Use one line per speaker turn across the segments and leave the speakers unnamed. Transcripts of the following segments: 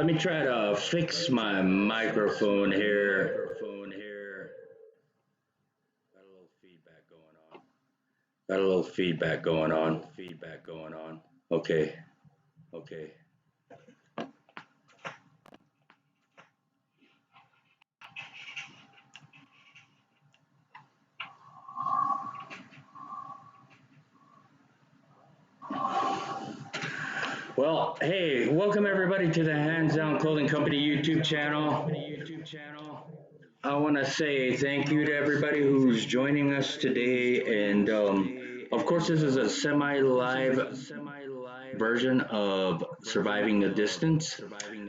let me try to fix my microphone here. Got a little feedback going on. Got a little feedback going on. Okay. Okay. Well, hey, welcome everybody to the Hands Down Clothing Company YouTube channel. I want to say thank you to everybody who's joining us today. And of course, this is a semi-live version of Surviving the Distance.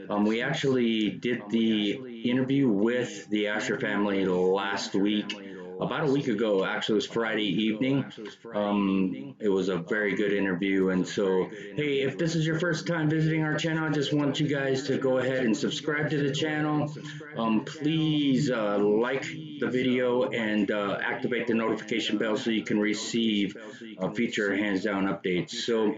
We actually did the interview with the Asher family last week. About a week ago, actually, it was Friday evening. It was a very good interview. And so, hey, if this is your first time visiting our channel, I just want you guys to go ahead and subscribe to the channel. Please like the video and activate the notification bell so you can receive future Hands Down updates. So,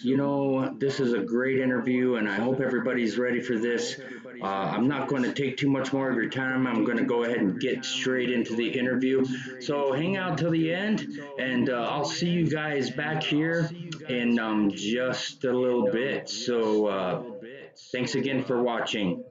you know, this is a great interview, and I hope everybody's ready for this. I'm not going to take too much more of your time. I'm going to go ahead and get straight into the interview. So hang out till the end, and I'll see you guys back here in just a little bit. So thanks again for watching.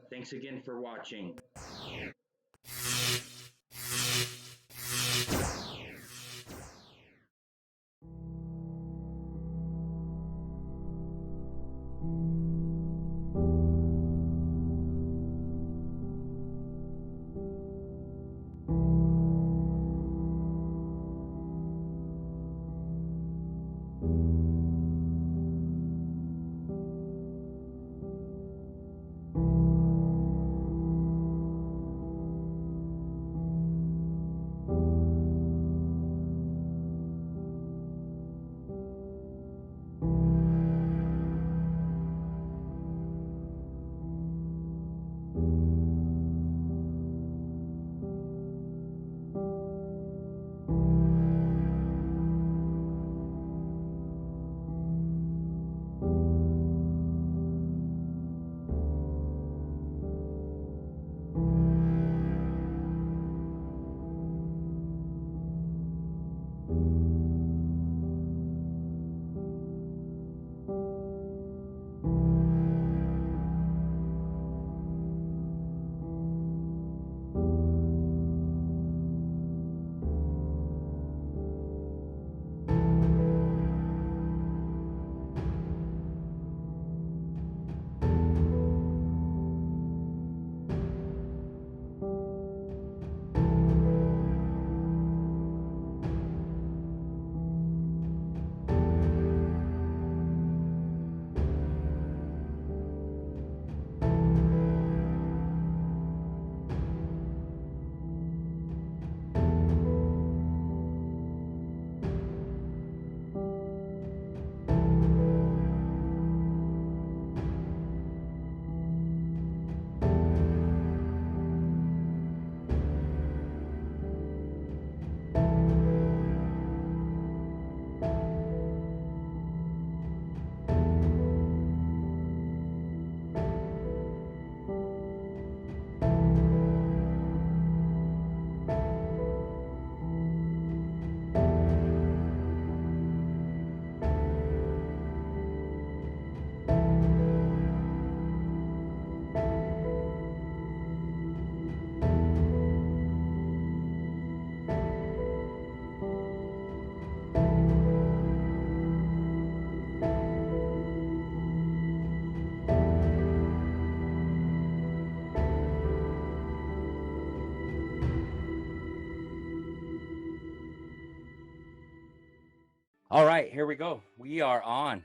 All right, here we go. We are on.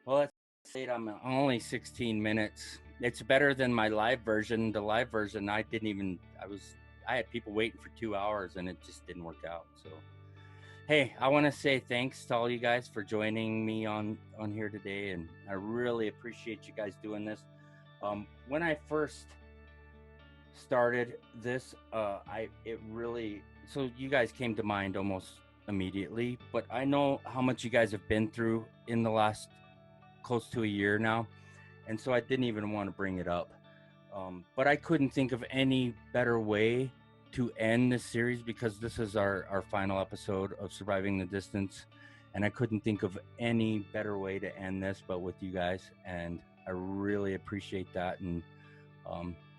Well, let's say I'm only 16 minutes. It's better than my live version. The live version, I had people waiting for 2 hours and it just didn't work out. So, hey, I want to say thanks to all you guys for joining me on here today. And I really appreciate you guys doing this. When I first started this, so you guys came to mind almost immediately, but I know how much you guys have been through in the last close to a year now, and so I didn't even want to bring it up. But I couldn't think of any better way to end this series, because this is our final episode of Surviving the Distance, and I couldn't think of any better way to end this but with you guys, and I really appreciate that, and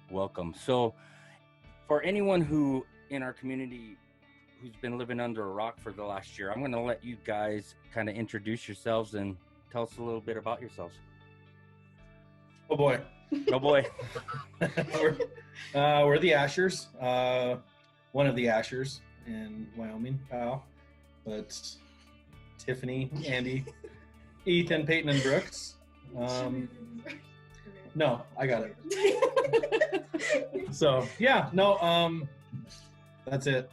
welcome. So for anyone who in our community who's been living under a rock for the last year, I'm going to let you guys kind of introduce yourselves and tell us a little bit about yourselves.
Oh boy.
Oh boy.
We're the Ashers. One of the Ashers in Wyoming, Powell. But Tiffany, Andy, Ethan, Peyton, and Brooks. No, I got it. So yeah, no, that's it.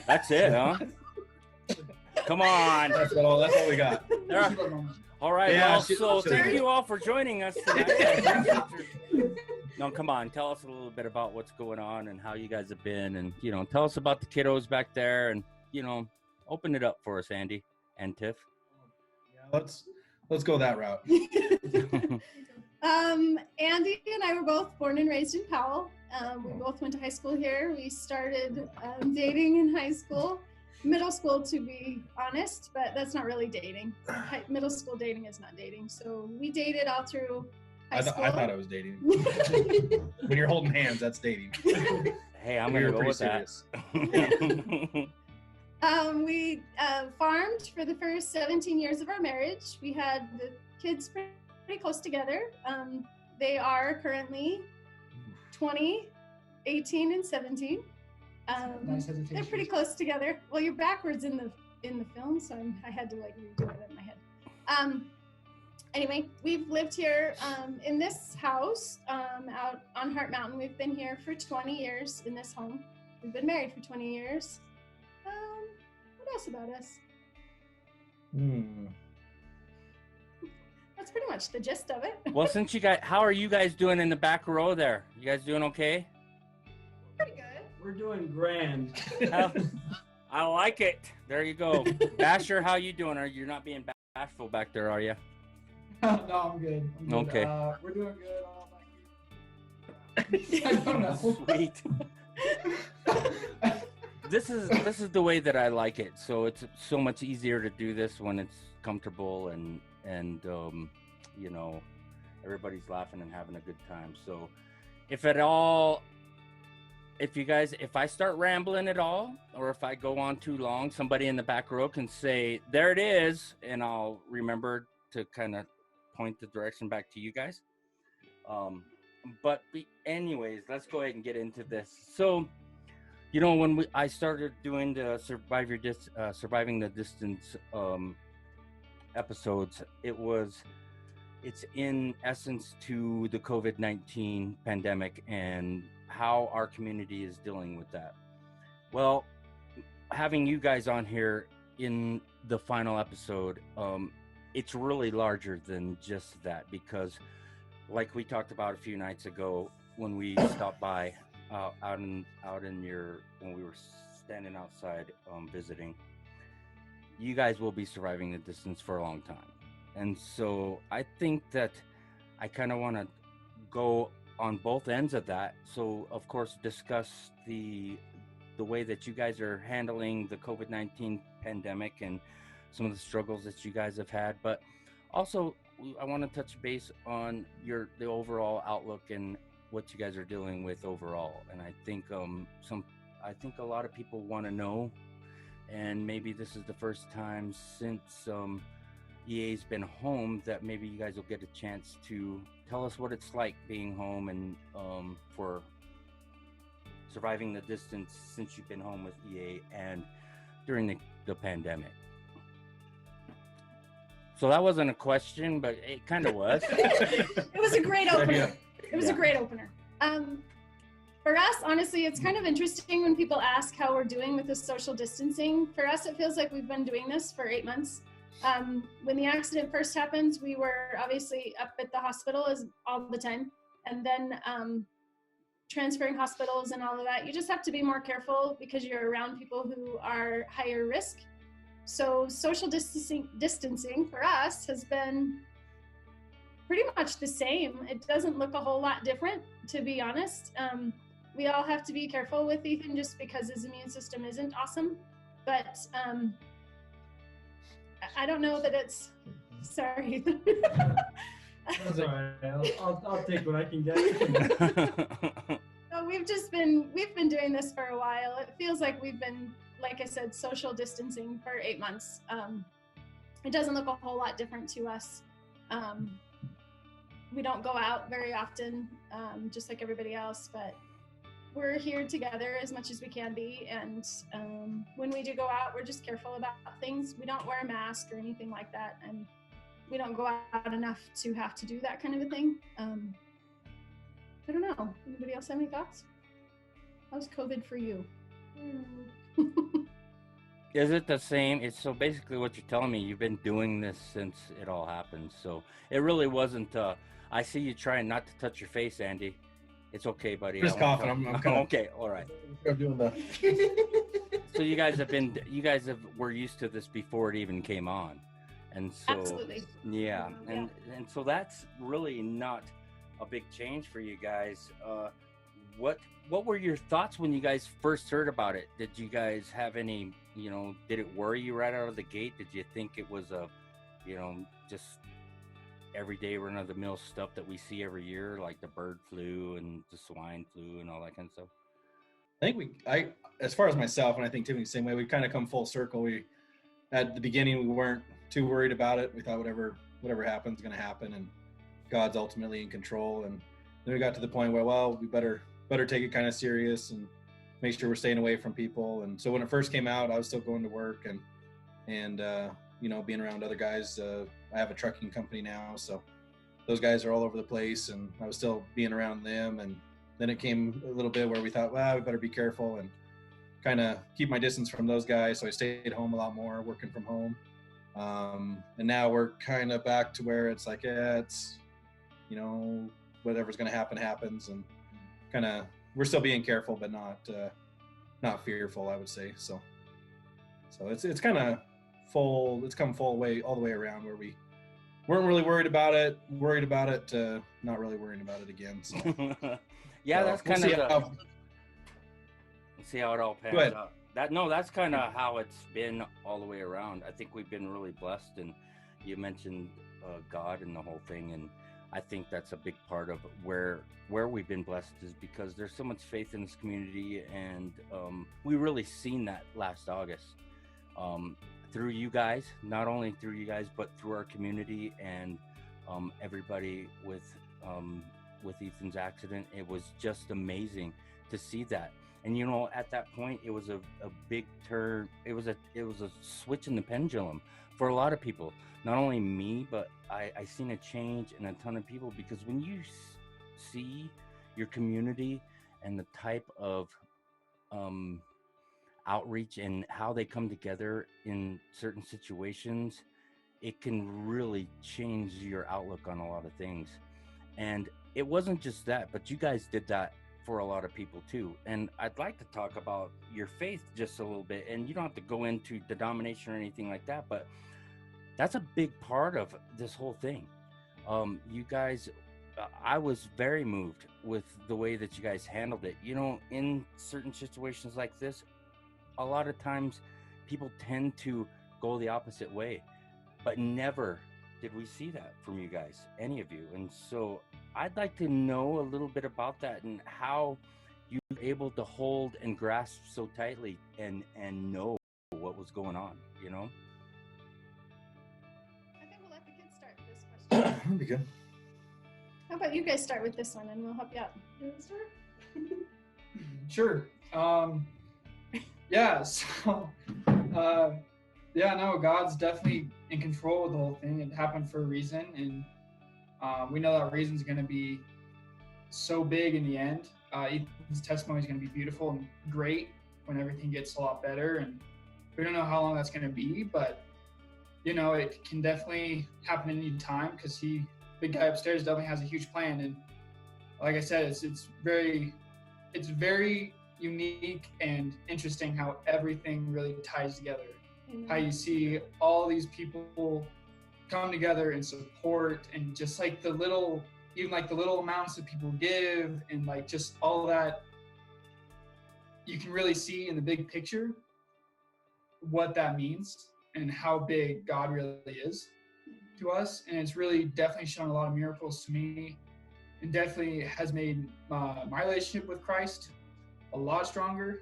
That's it, huh? Come on.
That's all we got.
All right.
Yeah,
well, so thank you all for joining us tonight. No, come on. Tell us a little bit about what's going on and how you guys have been, and tell us about the kiddos back there, and open it up for us, Andy and Tiff.
Yeah, let's go that route.
Andy and I were both born and raised in Powell. We both went to high school here. We started dating in high school, middle school to be honest, but that's not really dating. Middle school dating is not dating. So we dated all through high school.
I thought I was dating. When you're holding hands, that's dating.
Hey, I'm going to go with
serious.
that.
We farmed for the first 17 years of our marriage. We had the kids pretty close together. They are currently 20, 18, and 17.
Nice hesitation.
They're pretty close together. Well, you're backwards in the film, so I had to redo it in my head. Anyway, we've lived here in this house out on Hart Mountain. We've been here for 20 years in this home. We've been married for 20 years. What else about us? That's pretty much the gist of it.
Well, since how are you guys doing in the back row there? You guys doing okay?
Pretty good.
We're doing grand.
I like it. There you go. Basher, how you doing? You're not being bashful back there, are you?
No, I'm good.
Okay.
We're doing good. I don't know.
Sweet. This is the way that I like it. So it's so much easier to do this when it's comfortable and everybody's laughing and having a good time. So if I start rambling at all, or if I go on too long, somebody in the back row can say, there it is, and I'll remember to kind of point the direction back to you guys. Anyways, let's go ahead and get into this. So, when I started doing the Surviving the Distance episodes, it's in essence to the COVID-19 pandemic and how our community is dealing with that. Well, having you guys on here in the final episode, it's really larger than just that, because like we talked about a few nights ago when we stopped by when we were standing outside visiting, you guys will be surviving the distance for a long time. And so I think that I kind of want to go on both ends of that. So of course, discuss the way that you guys are handling the COVID-19 pandemic and some of the struggles that you guys have had, but also I want to touch base on the overall outlook and what you guys are dealing with overall. And I think I think a lot of people want to know, and maybe this is the first time since EA's been home that maybe you guys will get a chance to tell us what it's like being home and for surviving the distance since you've been home with EA and during the pandemic. So that wasn't a question, but it kind of was.
It was a great opener. It was a great opener. For us, honestly, it's kind of interesting when people ask how we're doing with this social distancing. For us, it feels like we've been doing this for 8 months. When the accident first happened, we were obviously up at the hospital all the time, and then transferring hospitals and all of that. You just have to be more careful because you're around people who are higher risk. So social distancing for us has been pretty much the same. It doesn't look a whole lot different, to be honest. We all have to be careful with Ethan just because his immune system isn't awesome. But I don't know that it's, sorry, Ethan.
That's all right. I'll take what I can get.
So we've been doing this for a while. It feels like we've been, like I said, social distancing for 8 months. It doesn't look a whole lot different to us. We don't go out very often, just like everybody else, but we're here together as much as we can be. And when we do go out, we're just careful about things. We don't wear a mask or anything like that. And we don't go out enough to have to do that kind of a thing. I don't know. Anybody else have any thoughts? How's COVID for you?
Is it the same? It's so basically what you're telling me, you've been doing this since it all happened. So it really wasn't, I see you trying not to touch your face, Andy. It's okay, buddy.
Just coughing. I'm kind of
okay. All right.
I'm doing the.
So were used to this before it even came on. And so,
Absolutely.
Yeah. And so that's really not a big change for you guys. What were your thoughts when you guys first heard about it? Did you guys have any, did it worry you right out of the gate? Did you think it was just everyday run-of-the-mill stuff that we see every year, like the bird flu and the swine flu and all that kind of stuff?
I think as far as myself, and I think Tiffany's the same way, we kind of come full circle. At the beginning, we weren't too worried about it. We thought whatever happens is going to happen, and God's ultimately in control. And then we got to the point where, well, we better take it kind of serious and make sure we're staying away from people. And so when it first came out, I was still going to work and being around other guys. I have a trucking company now, so those guys are all over the place, and I was still being around them. And then it came a little bit where we thought, well, we better be careful and kind of keep my distance from those guys. So I stayed home a lot more, working from home. And now we're kind of back to where it's like, it's, whatever's going to happen happens, and kind of we're still being careful, but not fearful, I would say. So it's kind of it's come full way all the way around, where we weren't really worried about it, to not really worrying about it again. So
yeah,
so
that's kind of let's see how it all pans out. That's kind of how it's been all the way around. I think we've been really blessed, and you mentioned God and the whole thing, and I think that's a big part of where we've been blessed, is because there's so much faith in this community, and we really seen that last August through you guys, not only through you guys, but through our community and everybody with Ethan's accident. It was just amazing to see that. And at that point, it was a big turn. It was a switch in the pendulum for a lot of people. Not only me, but I seen a change in a ton of people, because when you see your community and the type of outreach and how they come together in certain situations, it can really change your outlook on a lot of things. And it wasn't just that, but you guys did that for a lot of people too. And I'd like to talk about your faith just a little bit, and you don't have to go into denomination or anything like that, but that's a big part of this whole thing. You guys, I was very moved with the way that you guys handled it. In certain situations like this, a lot of times people tend to go the opposite way, but never did we see that from you guys, any of you. And so I'd like to know a little bit about that, and how you were able to hold and grasp so tightly and know what was going on,
I think we'll let the kids start with this question.
That'd be good.
How about you guys start with this one, and we'll help you out. You want to start?
Sure. Yeah. So, God's definitely in control of the whole thing. It happened for a reason, and we know that reason's going to be so big in the end. Ethan's testimony is going to be beautiful and great when everything gets a lot better, and we don't know how long that's going to be, but it can definitely happen at any time, because big guy upstairs definitely has a huge plan. And like I said, it's very unique and interesting how everything really ties together. How you see all these people come together and support, and just like the little, even like the little amounts that people give, and like just all that, you can really see in the big picture what that means and how big God really is to us. And it's really definitely shown a lot of miracles to me, and definitely has made my relationship with Christ a lot stronger.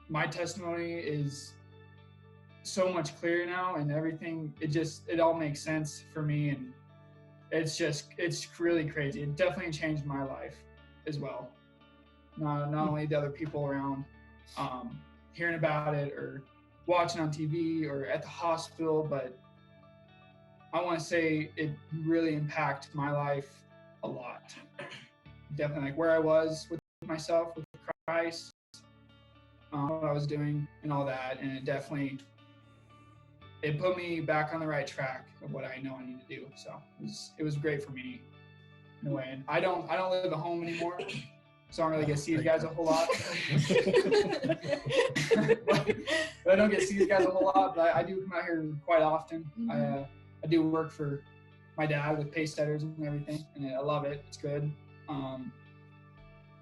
My testimony is so much clearer now, and everything, it all makes sense for me, and it's really crazy. It definitely changed my life as well. Not only the other people around hearing about it or watching on TV or at the hospital, but I want to say it really impacted my life a lot. Definitely like where I was with myself, with Christ, what I was doing and all that. And it put me back on the right track of what I know I need to do. So it was great for me in a way. And I don't live at home anymore, so I don't really get to see you guys a whole lot. But I don't get to see you guys a whole lot, but I do come out here quite often. Mm-hmm. I do work for my dad with pace setters and everything, and I love it. It's good.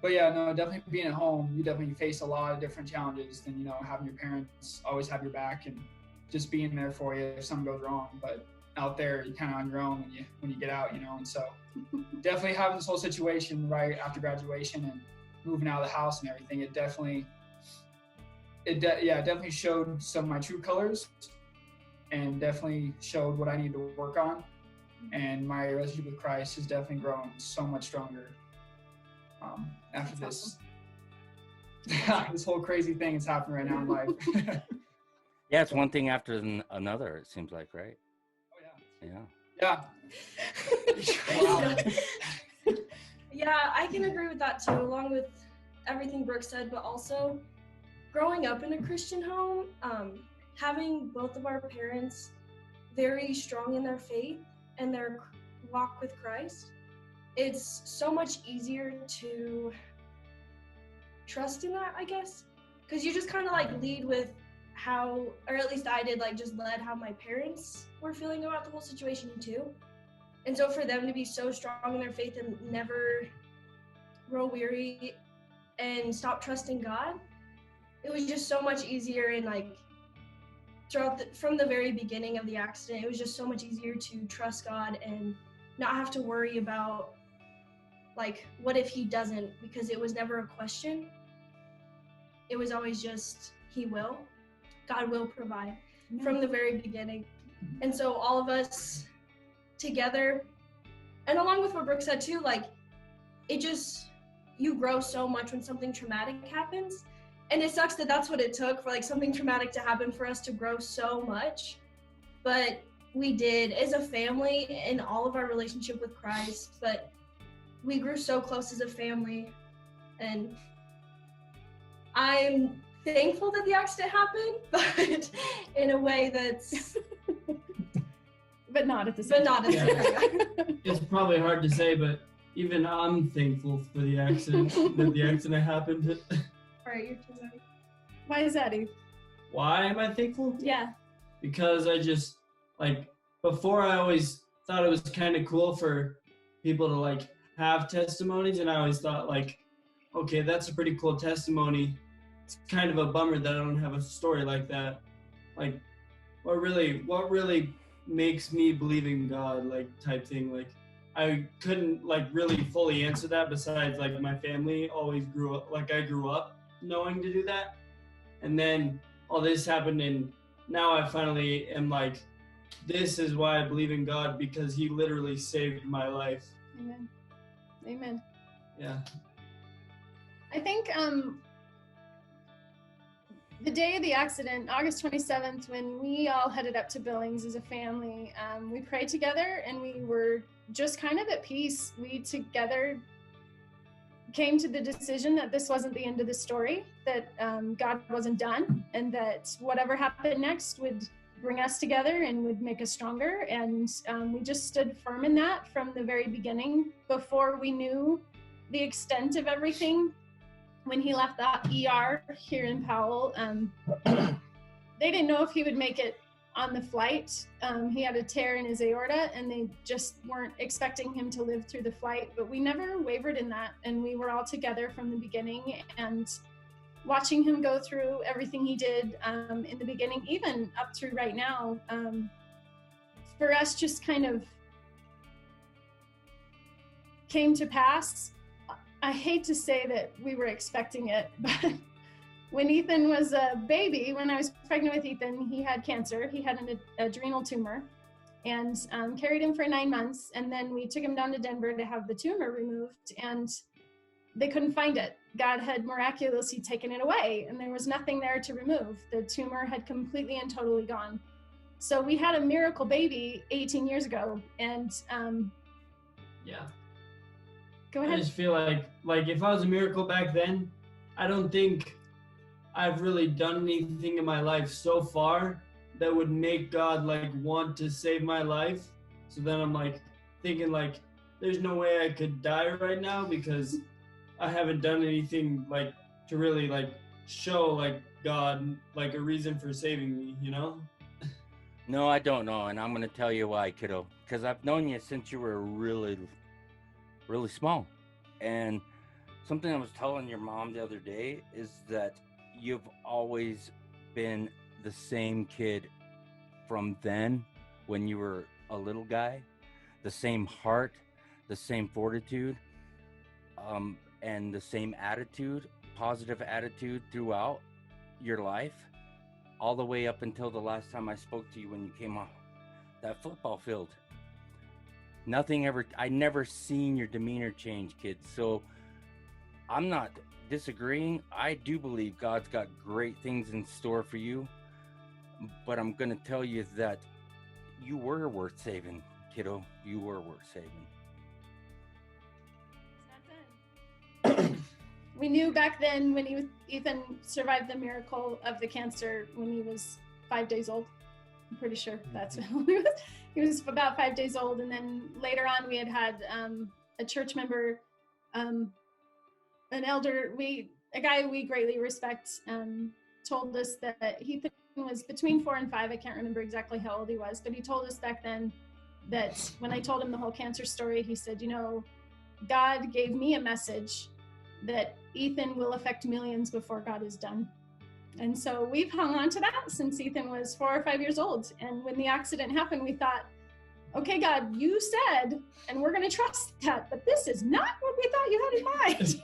But yeah, no, definitely being at home, you definitely face a lot of different challenges than, having your parents always have your back and just being there for you if something goes wrong. But out there, you're kind of on your own when you get out, and so definitely having this whole situation right after graduation and moving out of the house and everything, it definitely showed some of my true colors, and definitely showed what I need to work on. And my relationship with Christ has definitely grown so much stronger after this. Awesome. This whole crazy thing is happening right now in life.
Yeah, it's one thing after another, it seems like, right?
Oh, yeah.
Wow. Yeah, I can agree with that too, along with everything Brooke said, but also growing up in a Christian home, having both of our parents very strong in their faith and their walk with Christ, it's so much easier to trust in that, I guess, because you just kind of like lead with how, or at least I did, like just led how my parents were feeling about the whole situation too. And so for them to be so strong in their faith and never grow weary and stop trusting God, it was just so much easier. And like from the very beginning of the accident, it was just so much easier to trust God and not have to worry about like, what if he doesn't, because it was never a question. It was always just, God will provide from the very beginning. And so all of us together, and along with what Brooke said too, like you grow so much when something traumatic happens. And it sucks that that's what it took for like something traumatic to happen for us to grow so much. But we did as a family in all of our relationship with Christ, but we grew so close as a family. And I'm thankful that the accident happened, but in a way that's
but not at the same time.
It's probably hard to say, but even I'm thankful for the accident, that the accident happened.
All right, your turn, Eddie.
Why is that, Eve?
Why am I thankful?
Yeah.
Because I just, before I always thought it was kind of cool for people to, have testimonies, and I always thought, okay, that's a pretty cool testimony. It's kind of a bummer that I don't have a story like that. What really makes me believe in God, type thing. I couldn't really fully answer that, besides my family always grew up, I grew up knowing to do that. And then all this happened, and now I finally am this is why I believe in God, because he literally saved my life.
Amen.
Yeah.
I think the day of the accident, August 27th, when we all headed up to Billings as a family, we prayed together, and we were just kind of at peace. We together came to the decision that this wasn't the end of the story, that God wasn't done, and that whatever happened next would bring us together and would make us stronger. And we just stood firm in that from the very beginning, before we knew the extent of everything. When he left that ER here in Powell, they didn't know if he would make it on the flight. He had a tear in his aorta, and they just weren't expecting him to live through the flight. But we never wavered in that, and we were all together from the beginning. And watching him go through everything he did in the beginning, even up through right now, for us just kind of came to pass. I hate to say that we were expecting it, but when Ethan was a baby, when I was pregnant with Ethan, he had cancer. He had an adrenal tumor, and carried him for 9 months. And then we took him down to Denver to have the tumor removed, and they couldn't find it. God had miraculously taken it away, and there was nothing there to remove. The tumor had completely and totally gone. So we had a miracle baby 18 years ago, and
Yeah.
go
I
ahead.
just feel like if I was a miracle back then, I don't think I've really done anything in my life so far that would make God like want to save my life. So then I'm like thinking like there's no way I could die right now because I haven't done anything like to really like show like God like a reason for saving me, you know?
No, I don't know, and I'm going to tell you why, kiddo. Because I've known you since you were really, really small. And something I was telling your mom the other day is that you've always been the same kid from then when you were a little guy, the same heart, the same fortitude, and the same attitude, positive attitude throughout your life, all the way up until the last time I spoke to you when you came off that football field. I never seen your demeanor change, kid. So I'm not disagreeing. I do believe God's got great things in store for you, but I'm going to tell you that you were worth saving, kiddo. You were worth saving.
We knew back then when Ethan survived the miracle of the cancer when he was 5 days old. I'm pretty sure that's when he was. He was about 5 days old, and then later on we had a church member, an elder, a guy we greatly respect, told us that Ethan was between 4 and 5. I can't remember exactly how old he was, but he told us back then that when I told him the whole cancer story, he said, God gave me a message that Ethan will affect millions before God is done. And so we've hung on to that since Ethan was 4 or 5 years old. And when the accident happened, we thought, okay, God, you said, and we're going to trust that, but this is not what we thought you had in mind.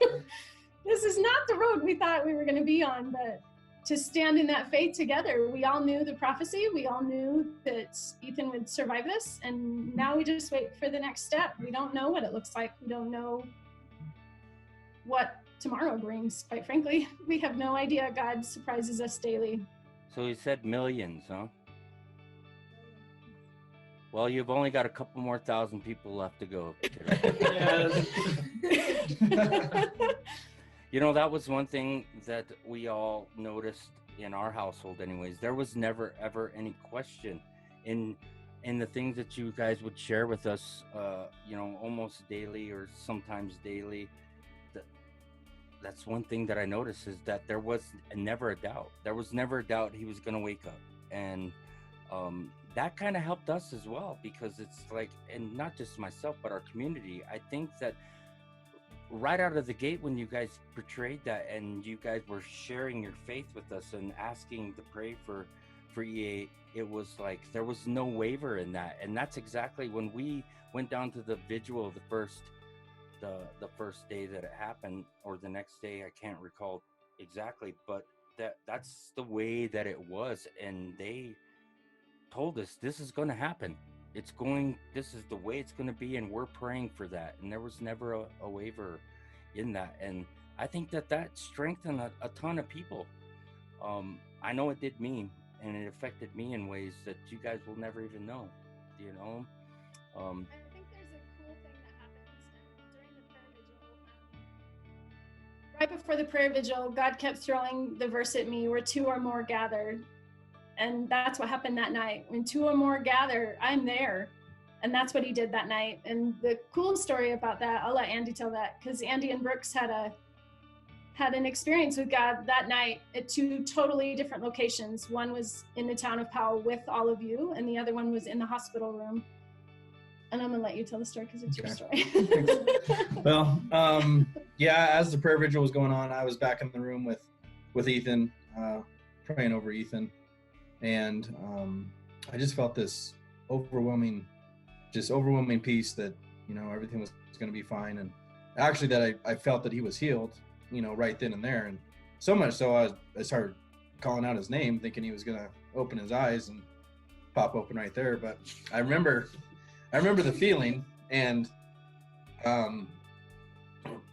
This is not the road we thought we were going to be on. But to stand in that faith together, we all knew the prophecy. We all knew that Ethan would survive this. And now we just wait for the next step. We don't know what it looks like. We don't know what tomorrow brings, quite frankly. We have no idea. God surprises us daily.
So he said millions, huh? Well, you've only got a couple more thousand people left to go. That was one thing that we all noticed in our household anyways. There was never, ever any question in the things that you guys would share with us, almost daily or sometimes daily. That's one thing that I noticed is that there was never a doubt. There was never a doubt he was going to wake up. And that kind of helped us as well, because it's like, and not just myself, but our community. I think that right out of the gate, when you guys portrayed that and you guys were sharing your faith with us and asking to pray for EA, it was like there was no waver in that. And that's exactly when we went down to the vigil of the first day that it happened, or the next day, I can't recall exactly, but that's the way that it was. And they told us this is going to happen. This is the way it's going to be, and we're praying for that. And there was never a waver in that. And I think that strengthened a ton of people. I know it did me, and it affected me in ways that you guys will never even know,
I think there's a cool thing that happens during the prayer vigil. Right before the prayer vigil, God kept throwing the verse at me, where 2 or more gathered. And that's what happened that night. When 2 or more gather, I'm there. And that's what he did that night. And the cool story about that, I'll let Andy tell that, because Andy and Brooks had had an experience with God that night at 2 totally different locations. One was in the town of Powell with all of you, and the other one was in the hospital room. And I'm gonna let you tell the story because it's your story.
Well, yeah, as the prayer vigil was going on, I was back in the room with Ethan, praying over Ethan, and I just felt this overwhelming peace that, you know, everything was going to be fine, and actually that I felt that he was healed, you know, right then and there, and so much so I started calling out his name, thinking he was going to open his eyes and pop open right there. But I remember the feeling, and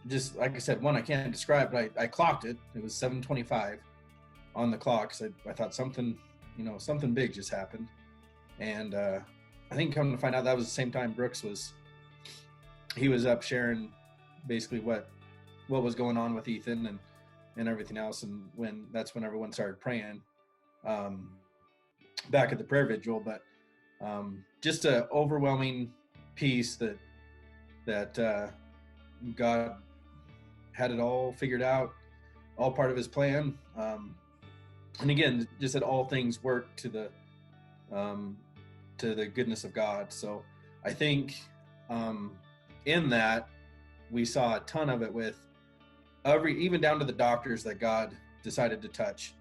just like I said, one I can't describe, but I clocked it. It was 7:25 on the clock. So I thought something big just happened, and I think come to find out that was the same time Brooks was up sharing basically what was going on with Ethan and everything else, and that's when everyone started praying back at the prayer vigil. But just a overwhelming peace that God had it all figured out, all part of his plan, and again, just that all things work to the goodness of God. So I think in that we saw a ton of it with even down to the doctors that God decided to touch,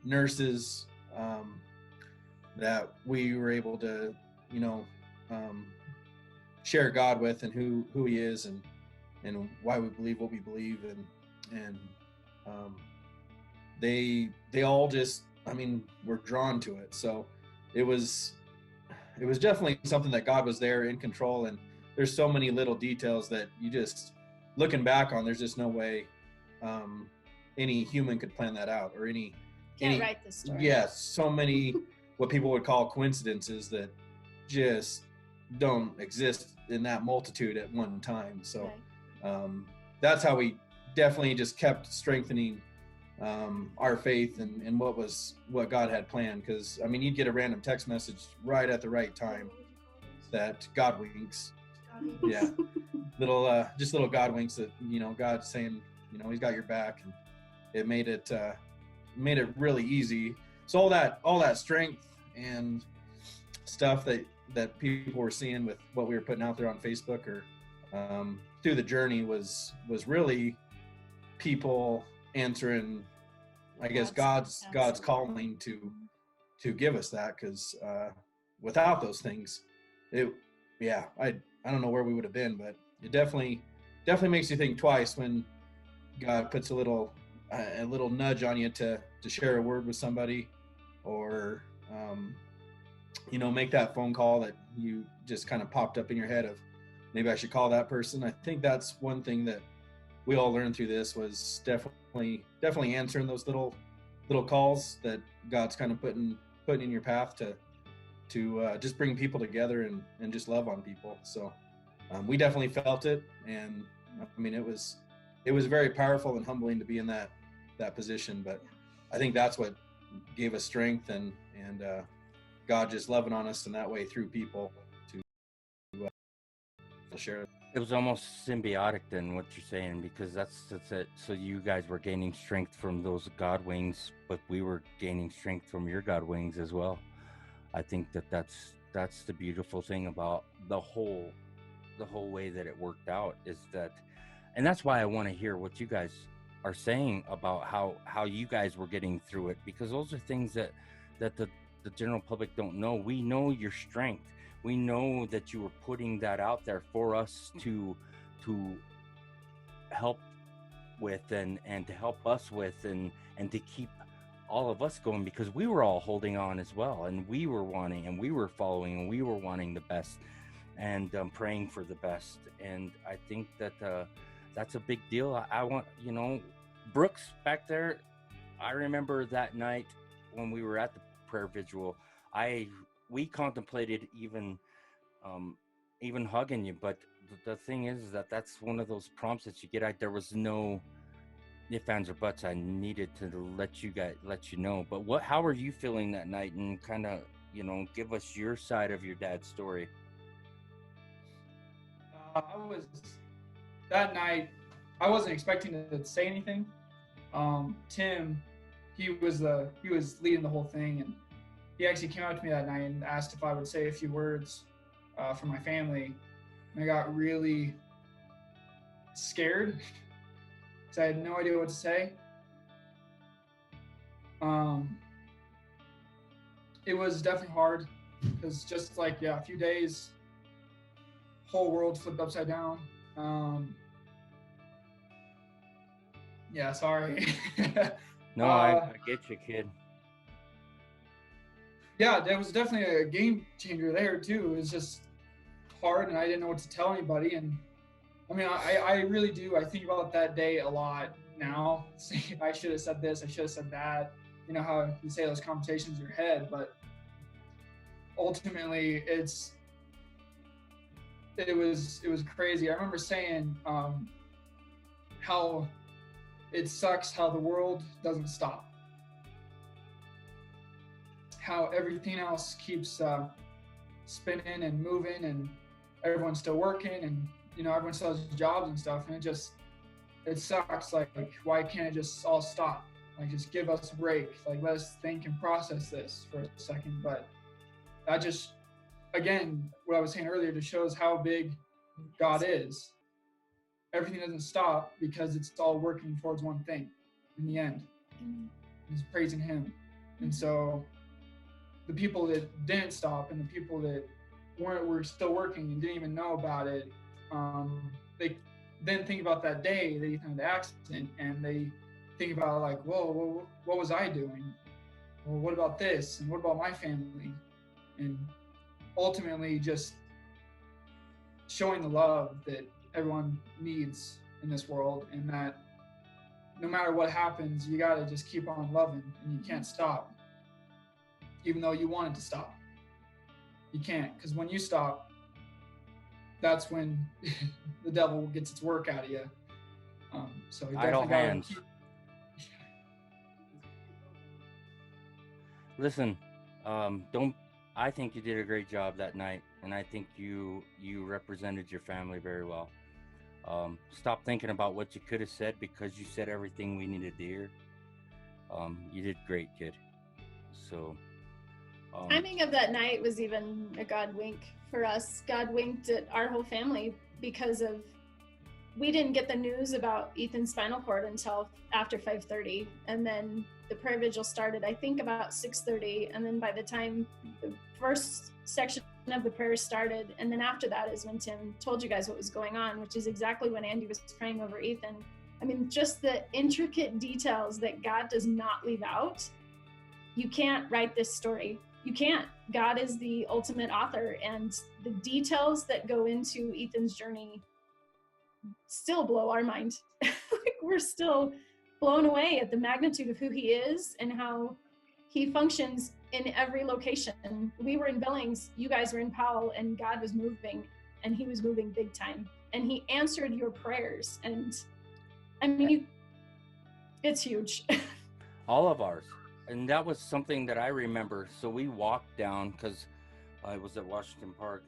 nurses that we were able to, you know, share God with, and who he is, and why we believe what we believe, and they all just, I mean, were drawn to it. So it was definitely something that God was there in control, and there's so many little details that you just, looking back on, there's just no way any human could plan that out, or
Can't write this story.
Yeah, so many what people would call coincidences that just don't exist in that multitude at one time. So that's how we definitely just kept strengthening our faith and what God had planned. Because I mean, you'd get a random text message right at the right time that God winks. Yeah, little God winks that, you know, God's saying, you know, he's got your back, and it made it really easy. So all that strength and stuff that people were seeing with what we were putting out there on Facebook or through the journey was really people answering, I guess, God's calling to give us that, because without those things, I don't know where we would have been. But it definitely makes you think twice when God puts a little nudge on you to share a word with somebody, or you know, make that phone call that you just kind of popped up in your head of, maybe I should call that person. I think that's one thing that we all learned through this, was definitely answering those little calls that God's kind of putting in your path to just bring people together and just love on people. So we definitely felt it, and I mean, it was very powerful and humbling to be in that position. But I think that's what gave us strength, and God just loving on us in that way through people to share.
It was almost symbiotic then, what you're saying, because that's it. So you guys were gaining strength from those God wings, but we were gaining strength from your God wings as well. I think that's the beautiful thing about the whole way that it worked out, is that, and that's why I want to hear what you guys are saying about how you guys were getting through it, because those are things that the general public don't know. We know your strength. We know that you were putting that out there for us to help with and to help us with and to keep all of us going, because we were all holding on as well, and we were wanting, and we were following, and we were wanting the best, and praying for the best. And I think that that's a big deal. I want, you know, Brooks back there, I remember that night when we were at the prayer vigil, we contemplated even hugging you, but the thing is that that's one of those prompts that you get. There was no ifs, ands, or buts. I needed to let you know. But how were you feeling that night, and kind of, you know, give us your side of your dad's story?
That night, I wasn't expecting to say anything. Tim, he was leading the whole thing, and he actually came up to me that night and asked if I would say a few words for my family. And I got really scared because I had no idea what to say. It was definitely hard because just like, a few days, whole world flipped upside down. Sorry.
No, I get you, kid.
Yeah, that was definitely a game changer there too. It was just hard, and I didn't know what to tell anybody. And I mean, I really do. I think about that day a lot now. I should have said this. I should have said that. You know how you say those conversations in your head, but ultimately, it was crazy. I remember saying how it sucks how the world doesn't stop. How everything else keeps spinning and moving, and everyone's still working, and everyone still has jobs and stuff, and it sucks. Like, why can't it just all stop? Like, just give us a break. Like, let us think and process this for a second. But that just, again, what I was saying earlier, just shows how big God is. Everything doesn't stop because it's all working towards one thing in the end. It's praising Him. And so the people that didn't stop and the people that were still working and didn't even know about it, they didn't think about that day that Ethan had the accident, and they think about, like, whoa, what was I doing? Well, what about this? And what about my family? And ultimately just showing the love that everyone needs in this world, and that no matter what happens, you gotta just keep on loving, and you can't stop. Even though you want it to stop, you can't, because when you stop, that's when the devil gets its work out of you. So you
Idle
definitely
hands. Listen, I think you did a great job that night, and I think you represented your family very well. Stop thinking about what you could have said, because you said everything we needed to hear. You did great, kid. So
timing of that night was even a God wink for us. God winked at our whole family because we didn't get the news about Ethan's spinal cord until after 5:30, and then the prayer vigil started, I think, about 6:30, and then by the time the first section of the prayer started, and then after that is when Tim told you guys what was going on, which is exactly when Andy was praying over Ethan. I mean, just the intricate details that God does not leave out. You can't write this story. You can't. God is the ultimate author, and the details that go into Ethan's journey still blow our mind. Like, we're still blown away at the magnitude of who He is and how He functions in every location. We were in Billings, you guys were in Powell, and God was moving, and He was moving big time, and He answered your prayers. And I mean, it's huge.
all of ours. And that was something that I remember. So we walked down, because I was at Washington Park,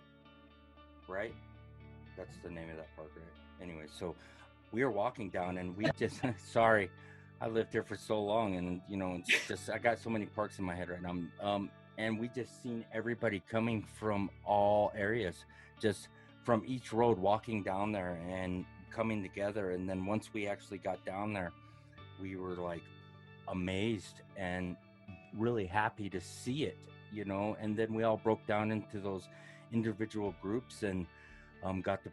right? That's the name of that park, right? Anyway, so we were walking down, and we just, sorry, I lived here for so long, and it's just, I got so many parks in my head right now. And we just seen everybody coming from all areas, just from each road, walking down there and coming together. And then once we actually got down there, we were like amazed and really happy to see it, and then we all broke down into those individual groups and got to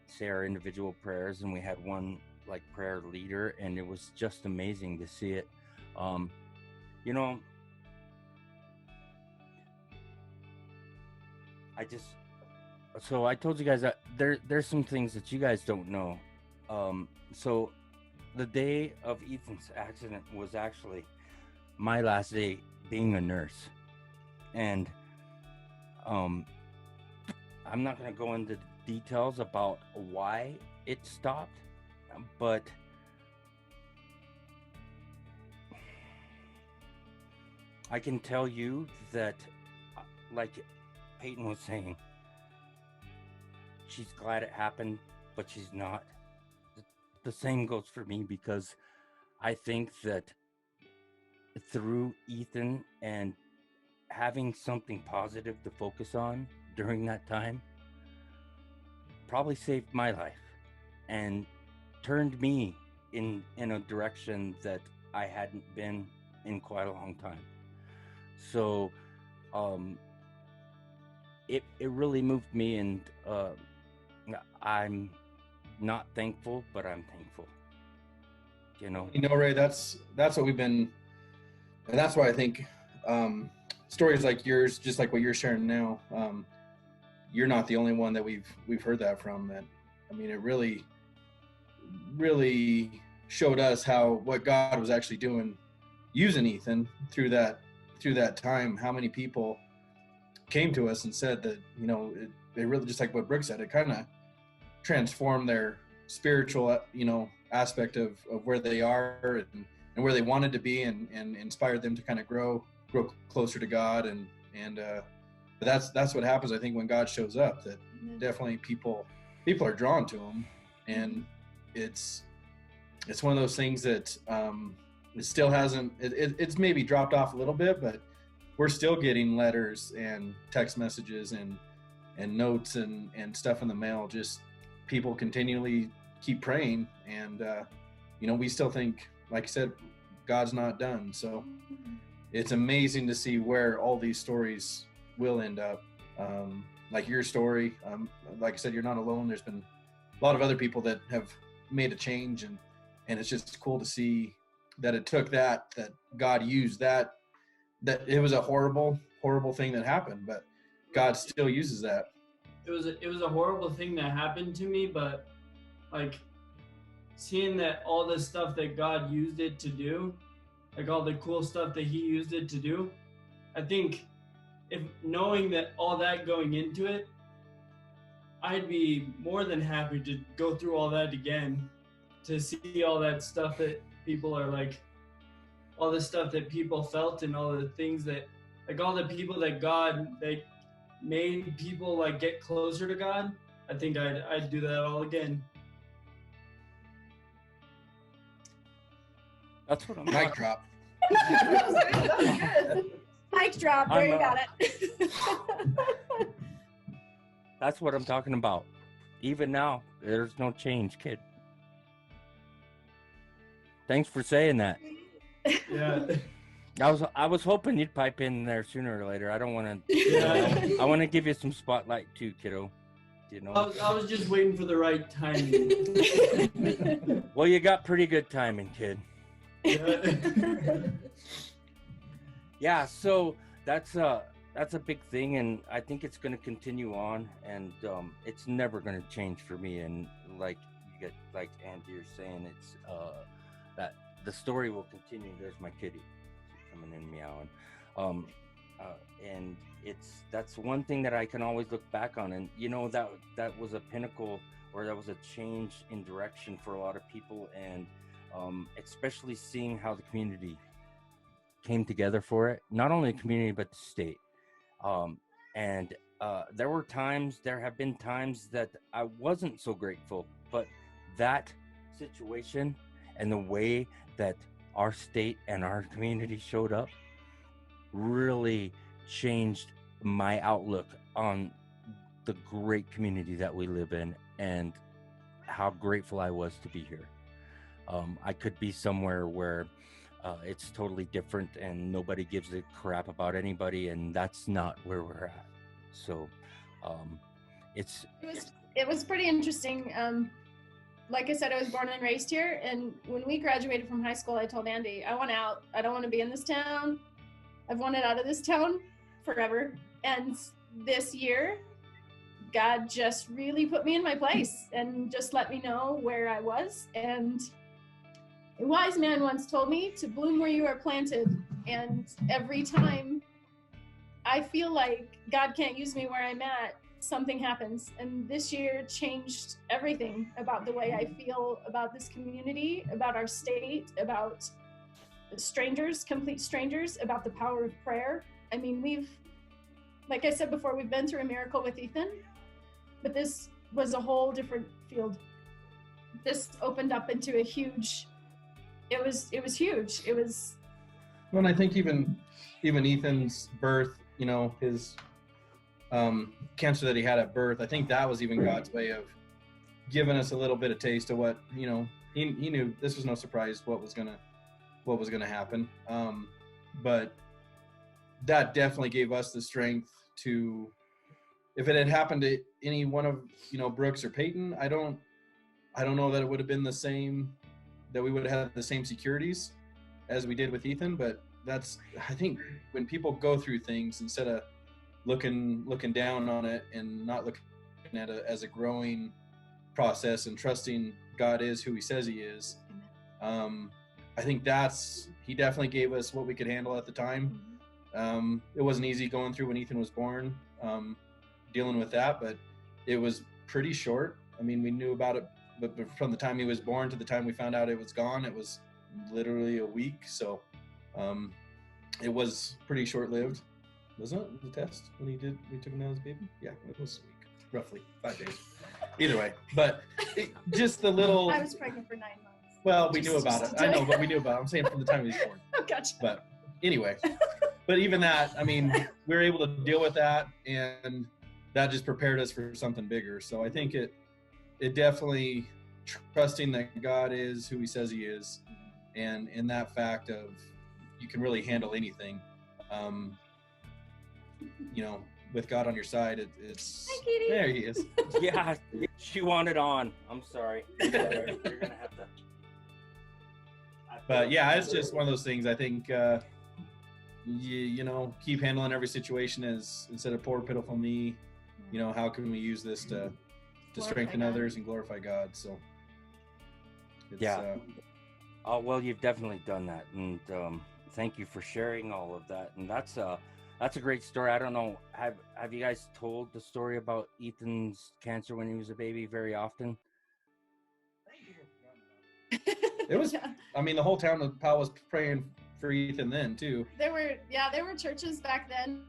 say our individual prayers, and we had one like prayer leader, and it was just amazing to see it. So I told you guys that there's some things that you guys don't know. So the day of Ethan's accident was actually my last day being a nurse, and I'm not going to go into details about why it stopped, but I can tell you that, like Peyton was saying, she's glad it happened, but she's not. the same goes for me, because I think that through Ethan and having something positive to focus on during that time probably saved my life and turned me in a direction that I hadn't been in quite a long time. So it really moved me, and I'm not thankful, but I'm thankful.
Ray, that's what we've been, and that's why I think stories like yours, just like what you're sharing now, you're not the only one that we've heard that from. That, I mean, it really showed us what God was actually doing using Ethan through that time. How many people came to us and said that, they really, just like what Brooke said, it kind of transformed their spiritual, aspect of where they are and where they wanted to be, and inspired them to kind of grow closer to God. And that's what happens, I think, when God shows up, that definitely people are drawn to him. And it's one of those things that it still hasn't, it's maybe dropped off a little bit, but we're still getting letters and text messages and notes and stuff in the mail. Just people continually keep praying, and we still think, like I said, God's not done. So it's amazing to see where all these stories will end up. Like your story, like I said, you're not alone. There's been a lot of other people that have made a change, and it's just cool to see that it took that God used that it was a horrible thing that happened, but God still uses that.
It was a horrible thing that happened to me, but like seeing that all the stuff that God used it to do, like all the cool stuff that he used it to do, I think if knowing that all that going into it, I'd be more than happy to go through all that again, to see all that stuff that people are like, all the stuff that people felt, and all the things that, like all the people that God, like made people like get closer to God. I think I'd do that all again.
That's what I'm
Mic drop.
Mic drop. There you got it.
That's what I'm talking about. Even now, there's no change, kid. Thanks for saying that.
Yeah.
I was hoping you'd pipe in there sooner or later. I don't want to. I want to give you some spotlight too, kiddo.
I was just waiting for the right timing.
Well, you got pretty good timing, kid. Yeah. So that's a big thing, and I think it's going to continue on, and it's never going to change for me. And like Andy, you're saying, it's that the story will continue. There's my kitty coming in meowing, and that's one thing that I can always look back on, and that was a pinnacle, or that was a change in direction for a lot of people, and especially seeing how the community came together for it, not only the community but the state. And there have been times that I wasn't so grateful, but that situation and the way that our state and our community showed up really changed my outlook on the great community that we live in, and how grateful I was to be here. I could be somewhere where it's totally different and nobody gives a crap about anybody, and that's not where we're at. So
it was pretty interesting. Like I said, I was born and raised here, and when we graduated from high school, I told Andy, I want out. I don't want to be in this town. I've wanted out of this town forever. And this year, God just really put me in my place and just let me know where I was. And a wise man once told me to bloom where you are planted. And every time I feel like God can't use me where I'm at, something happens. And this year changed everything about the way I feel about this community, about our state, about strangers, complete strangers, about the power of prayer. I mean, like I said before, we've been through a miracle with Ethan, but this was a whole different field. this opened up into a huge, it was huge. It was.
Well, and I think even Ethan's birth, you know, his cancer that he had at birth, I think that was even God's way of giving us a little bit of taste of what, you know, he knew this was no surprise what was gonna happen. But that definitely gave us the strength to, if it had happened to any one of, you know, Brooks or Peyton, I don't know that it would have been the same, that we would have had the same securities as we did with Ethan. But that's, I think when people go through things, instead of looking down on it and not looking at it as a growing process and trusting God is who he says he is, I think he definitely gave us what we could handle at the time. It wasn't easy going through when Ethan was born, dealing with that, but it was pretty short. I mean, we knew about it, but from the time he was born to the time we found out it was gone, it was literally a week. So it was pretty short-lived. Wasn't it, the test when we took him out as a baby? Yeah, it was a week, roughly 5 days. Either way, but just the little.
I was pregnant for 9 months.
Well, we knew about it. I know, but we knew about it. I'm saying from the time he was born.
Oh, gotcha.
But anyway, but even that, I mean, we were able to deal with that, and that just prepared us for something bigger. So I think it definitely, trusting that God is who he says he is, and in that fact of you can really handle anything. You know, with God on your side, it's.
Hi, Katie.
There he is.
Yeah, she wanted on. I'm sorry. You're gonna have to.
But yeah, it's just one of those things. I think you know, keep handling every situation as, instead of poor pitiful me, you know, how can we use this to strengthen others and glorify God? So it's,
yeah. Oh well, you've definitely done that, and thank you for sharing all of that. And that's a great story. I don't know, have you guys told the story about Ethan's cancer when he was a baby very often?
It was, I mean, the whole town of Powell was praying for Ethan then too.
There were churches back then.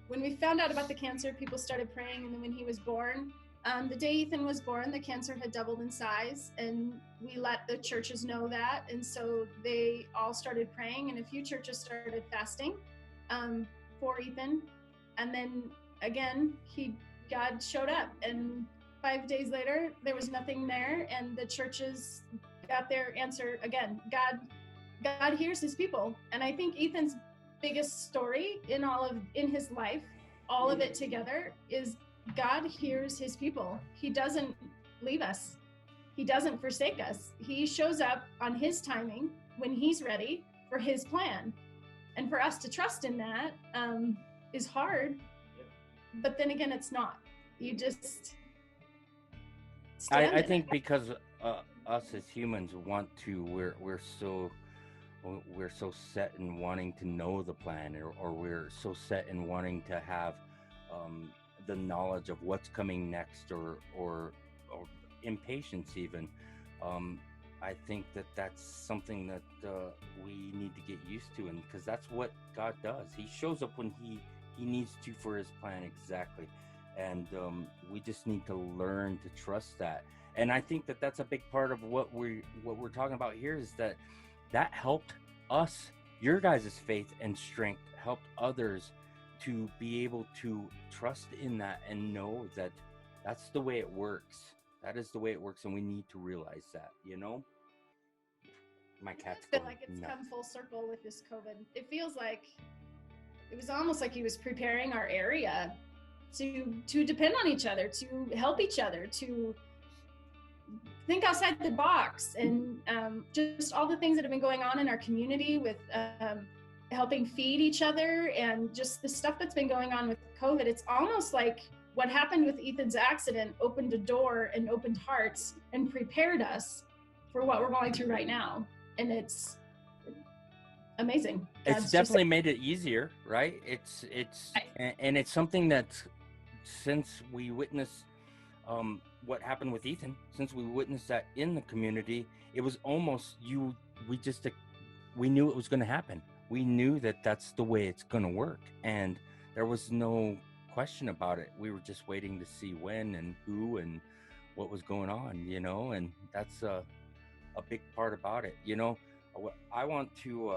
When we found out about the cancer, people started praying, and then when he was born, the day Ethan was born, the cancer had doubled in size, and we let the churches know that, and so they all started praying, and a few churches started fasting for Ethan, and then again God showed up, and 5 days later there was nothing there, and the churches got their answer again. God hears his people, and I think Ethan's biggest story in his life, all of it together, is God hears his people. He doesn't leave us. He doesn't forsake us. He shows up on his timing when he's ready for his plan. And for us to trust in that is hard, but then again, it's not. You just
I think because us as humans we're so set in wanting to know the plan, or we're so set in wanting to have the knowledge of what's coming next, or impatience even. I think that's something that we need to get used to, and because that's what God does. He shows up when he needs to for his plan, exactly. And we just need to learn to trust that. And I think that's a big part of what we're talking about here, is that helped us, your guys' faith and strength helped others to be able to trust in that and know that that's the way it works. That is the way it works, and we need to realize that, you know? My cat's
I feel like it's come full circle with this COVID. It feels like it was almost like he was preparing our area to depend on each other, to help each other, to think outside the box, and just all the things that have been going on in our community with helping feed each other, and just the stuff that's been going on with COVID. It's almost like what happened with Ethan's accident opened a door and opened hearts and prepared us for what we're going through right now. And it's amazing.
It's definitely made it easier, right? And it's something that, since we witnessed what happened with Ethan, since we witnessed that in the community, it was almost we knew it was going to happen. We knew that that's the way it's going to work, and there was no question about it. We were just waiting to see when and who and what was going on, you know, and that's a big part about it. You know, I want to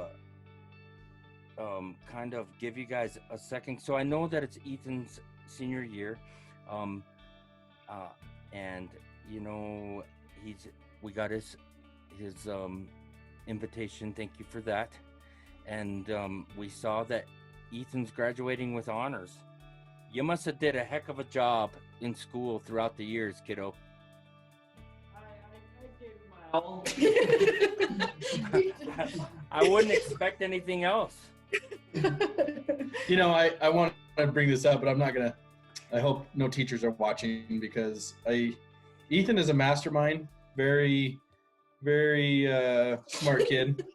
kind of give you guys a second. So I know that it's Ethan's senior year, and you know, we got his invitation. Thank you for that. And we saw that Ethan's graduating with honors. You must have did a heck of a job in school throughout the years, kiddo.
I gave my all.
I wouldn't expect anything else.
You know, I want to bring this up, but I'm not gonna. I hope no teachers are watching, because Ethan is a mastermind, very, very smart kid.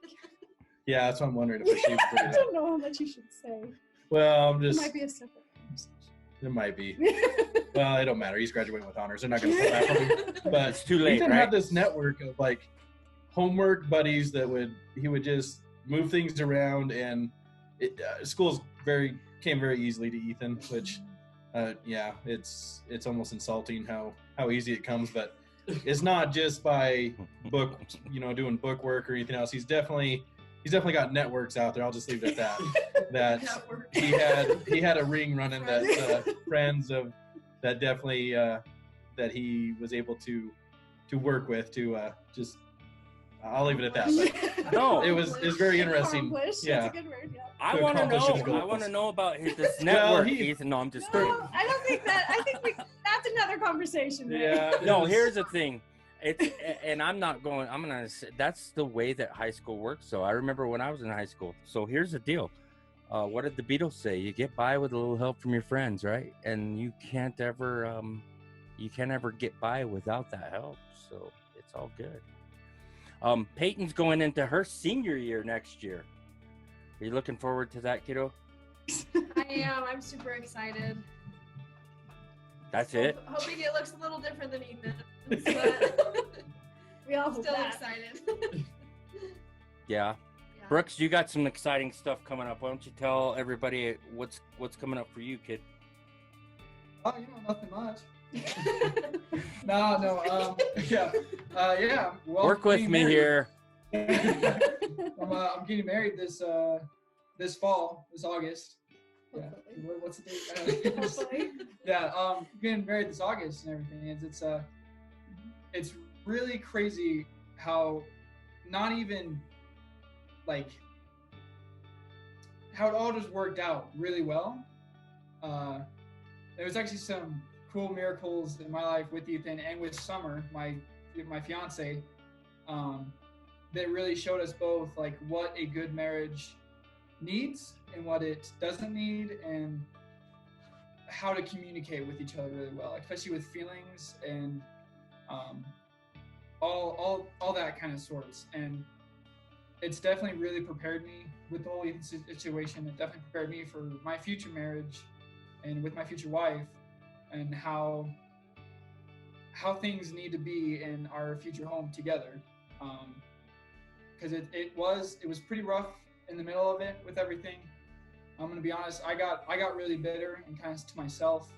Yeah, that's what I'm wondering if she was
I don't know how much you should say.
Well, I'm
It
just.
might be a separate conversation.
It might be. Well, it don't matter. He's graduating with honors. They're not going to pull that from him. But
It's too late,
Ethan
right?
had this network of like homework buddies that he would just move things around, and schools came very easily to Ethan, which yeah, it's almost insulting how easy it comes. But it's not just by doing book work or anything else. He's definitely got networks out there. I'll just leave it at that. That he had a ring running that friends of that definitely that he was able to work with to just. I'll leave it at that. But
No,
it was very interesting.
Accomplished.
Yeah.
That's a good word. Yeah.
I
to
want to
accomplish his
know. I
goals.
want to know about this network,
he-
Ethan. No, I'm just
No,
kidding.
I don't think that. I think that's another conversation. Right?
Yeah.
No, here's the thing. And I'm gonna say that's the way that high school works. So I remember when I was in high school. So here's the deal. What did the Beatles say? You get by with a little help from your friends, right? And you can't ever get by without that help. So it's all good. Peyton's going into her senior year next year. Are you looking forward to that, kiddo?
I am. I'm super excited.
That's it.
Hoping it looks a little different than Ethan's, but
We all hope
still
that.
excited.
Yeah.
Yeah.
Brooks, you got some exciting stuff coming up. Why don't you tell everybody what's coming up for you, kid?
Oh, nothing much. No. Yeah. Well,
Work with
getting
me
married.
here.
I'm getting married this fall, this August. Yeah.
Hopefully.
What's the date?
Hopefully.
Yeah. Getting married this August and everything. It's really crazy how not even like how it all just worked out really well. There was actually some cool miracles in my life with Ethan and with Summer, my fiance, that really showed us both like what a good marriage needs and what it doesn't need, and how to communicate with each other really well, especially with feelings and all that kind of sorts. And it's definitely really prepared me with the whole Ethan situation. It definitely prepared me for my future marriage and with my future wife, and how things need to be in our future home together. Because it was pretty rough in the middle of it with everything. I'm gonna be honest. I got really bitter and kind of to myself,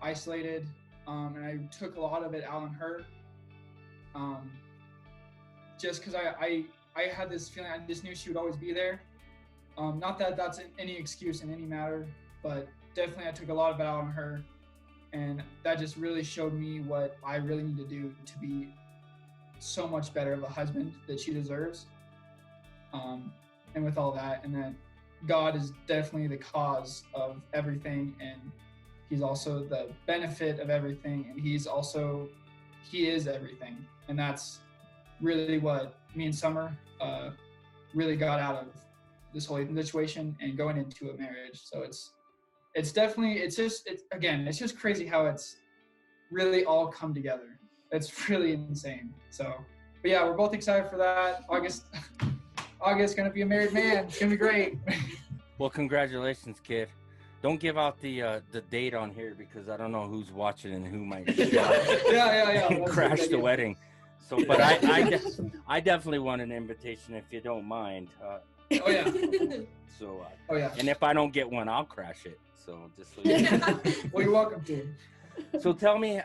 isolated, and I took a lot of it out on her. Just because I had this feeling, I just knew she would always be there. Not that that's any excuse in any matter, but definitely I took a lot of it out on her, and that just really showed me what I really need to do to be so much better of a husband that she deserves. And with all that, and that God is definitely the cause of everything, and he's also the benefit of everything, and he is everything. And that's really what me and Summer really got out of this whole situation and going into a marriage. So it's just crazy how it's really all come together. It's really insane. So, but yeah, we're both excited for that. August gonna be a married man. It's gonna be great.
Well, congratulations, kid. Don't give out the date on here, because I don't know who's watching and who might
Yeah.
crash the wedding. So, but I definitely want an invitation if you don't mind.
Oh yeah.
So,
Oh yeah.
and if I don't get one, I'll crash it. So just so you know.
Well, you're welcome to.
So tell me,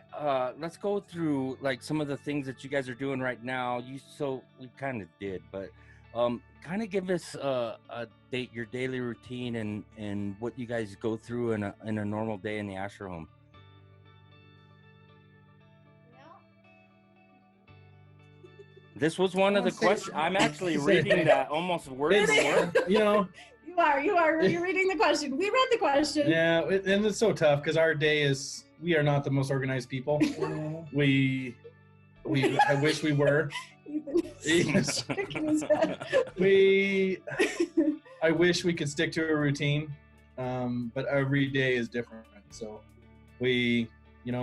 let's go through like some of the things that you guys are doing right now. We kind of did, but kind of give us your daily routine and what you guys go through in a normal day in the Asher home. This was one of the questions. I'm actually reading that almost word for word.
You know,
You're reading the question. We read the question.
yeah, and it's so tough because our day is, we are not the most organized people. I wish we were. I wish we could stick to a routine, but every day is different. So we,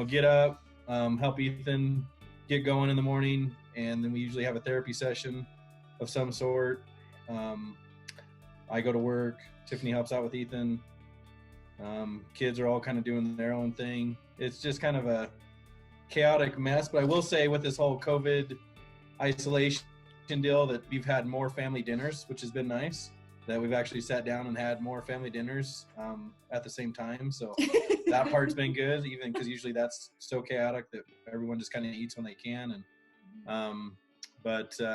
get up, help Ethan get going in the morning, and then we usually have a therapy session of some sort. I go to work. Tiffany helps out with Ethan. Kids are all kind of doing their own thing. It's just kind of a chaotic mess. But I will say, with this whole COVID isolation deal, that we've had more family dinners, which has been nice. That we've actually sat down and had more family dinners at the same time. So that part's been good, even because usually that's so chaotic that everyone just kind of eats when they can. And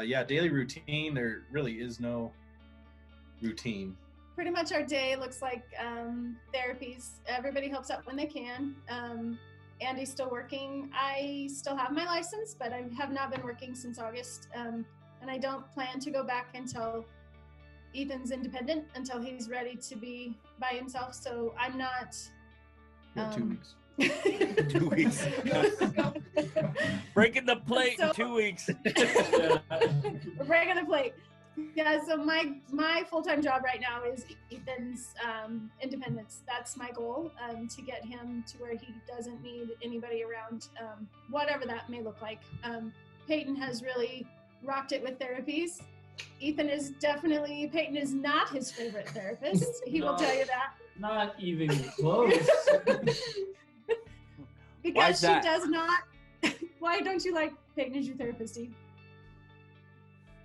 yeah, daily routine, there really is no routine.
Pretty much our day looks like therapies. Everybody helps out when they can. Andy's still working. I still have my license, but I have not been working since August. And I don't plan to go back until Ethan's independent, until he's ready to be by himself. So I'm not...
2 weeks.
2 weeks. Breaking the plate in 2 weeks.
We're breaking the plate. Yeah, so my full-time job right now is Ethan's independence. That's my goal, to get him to where he doesn't need anybody around, whatever that may look like. Peyton has really rocked it with therapies. Peyton is not his favorite therapist. He will tell you that.
Not even close.
Because she does not. Why don't you like Peyton as your therapist, Steve?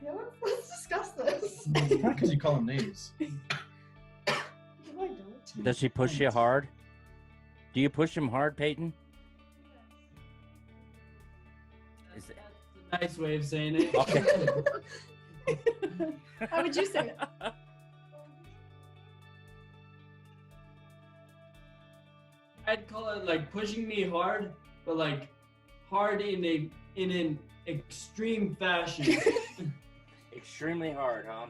Yeah, let's discuss this.
Not because you call them names.
No, I don't.
Does she push you hard? Do you push him hard, Peyton?
That's a nice way of saying it.
Okay.
How would you say it?
I'd call it like pushing me hard, but like hard in an extreme fashion.
Extremely hard, huh?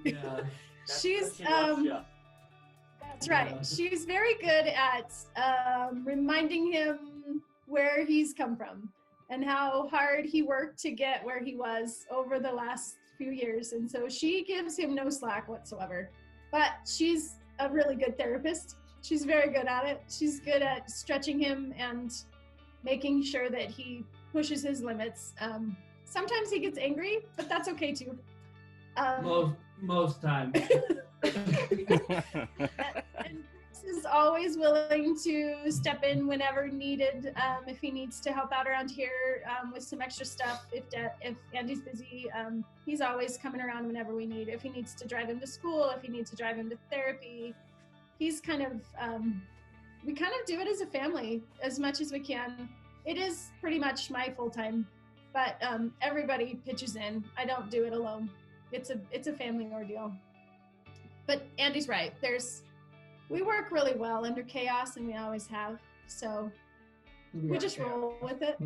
Yeah.
She's that's right. She's very good at reminding him where he's come from and how hard he worked to get where he was over the last few years. And so she gives him no slack whatsoever. But she's a really good therapist. She's very good at it. She's good at stretching him and making sure that he pushes his limits. Sometimes he gets angry, but that's okay too.
Most times.
And Chris is always willing to step in whenever needed. If he needs to help out around here with some extra stuff, if Andy's busy, he's always coming around whenever we need. If he needs to drive him to school, if he needs to drive him to therapy, he's kind of, we kind of do it as a family as much as we can. It is pretty much my full-time, but everybody pitches in. I don't do it alone. It's a family ordeal. But Andy's right. We work really well under chaos, and we always have. So we just roll with it.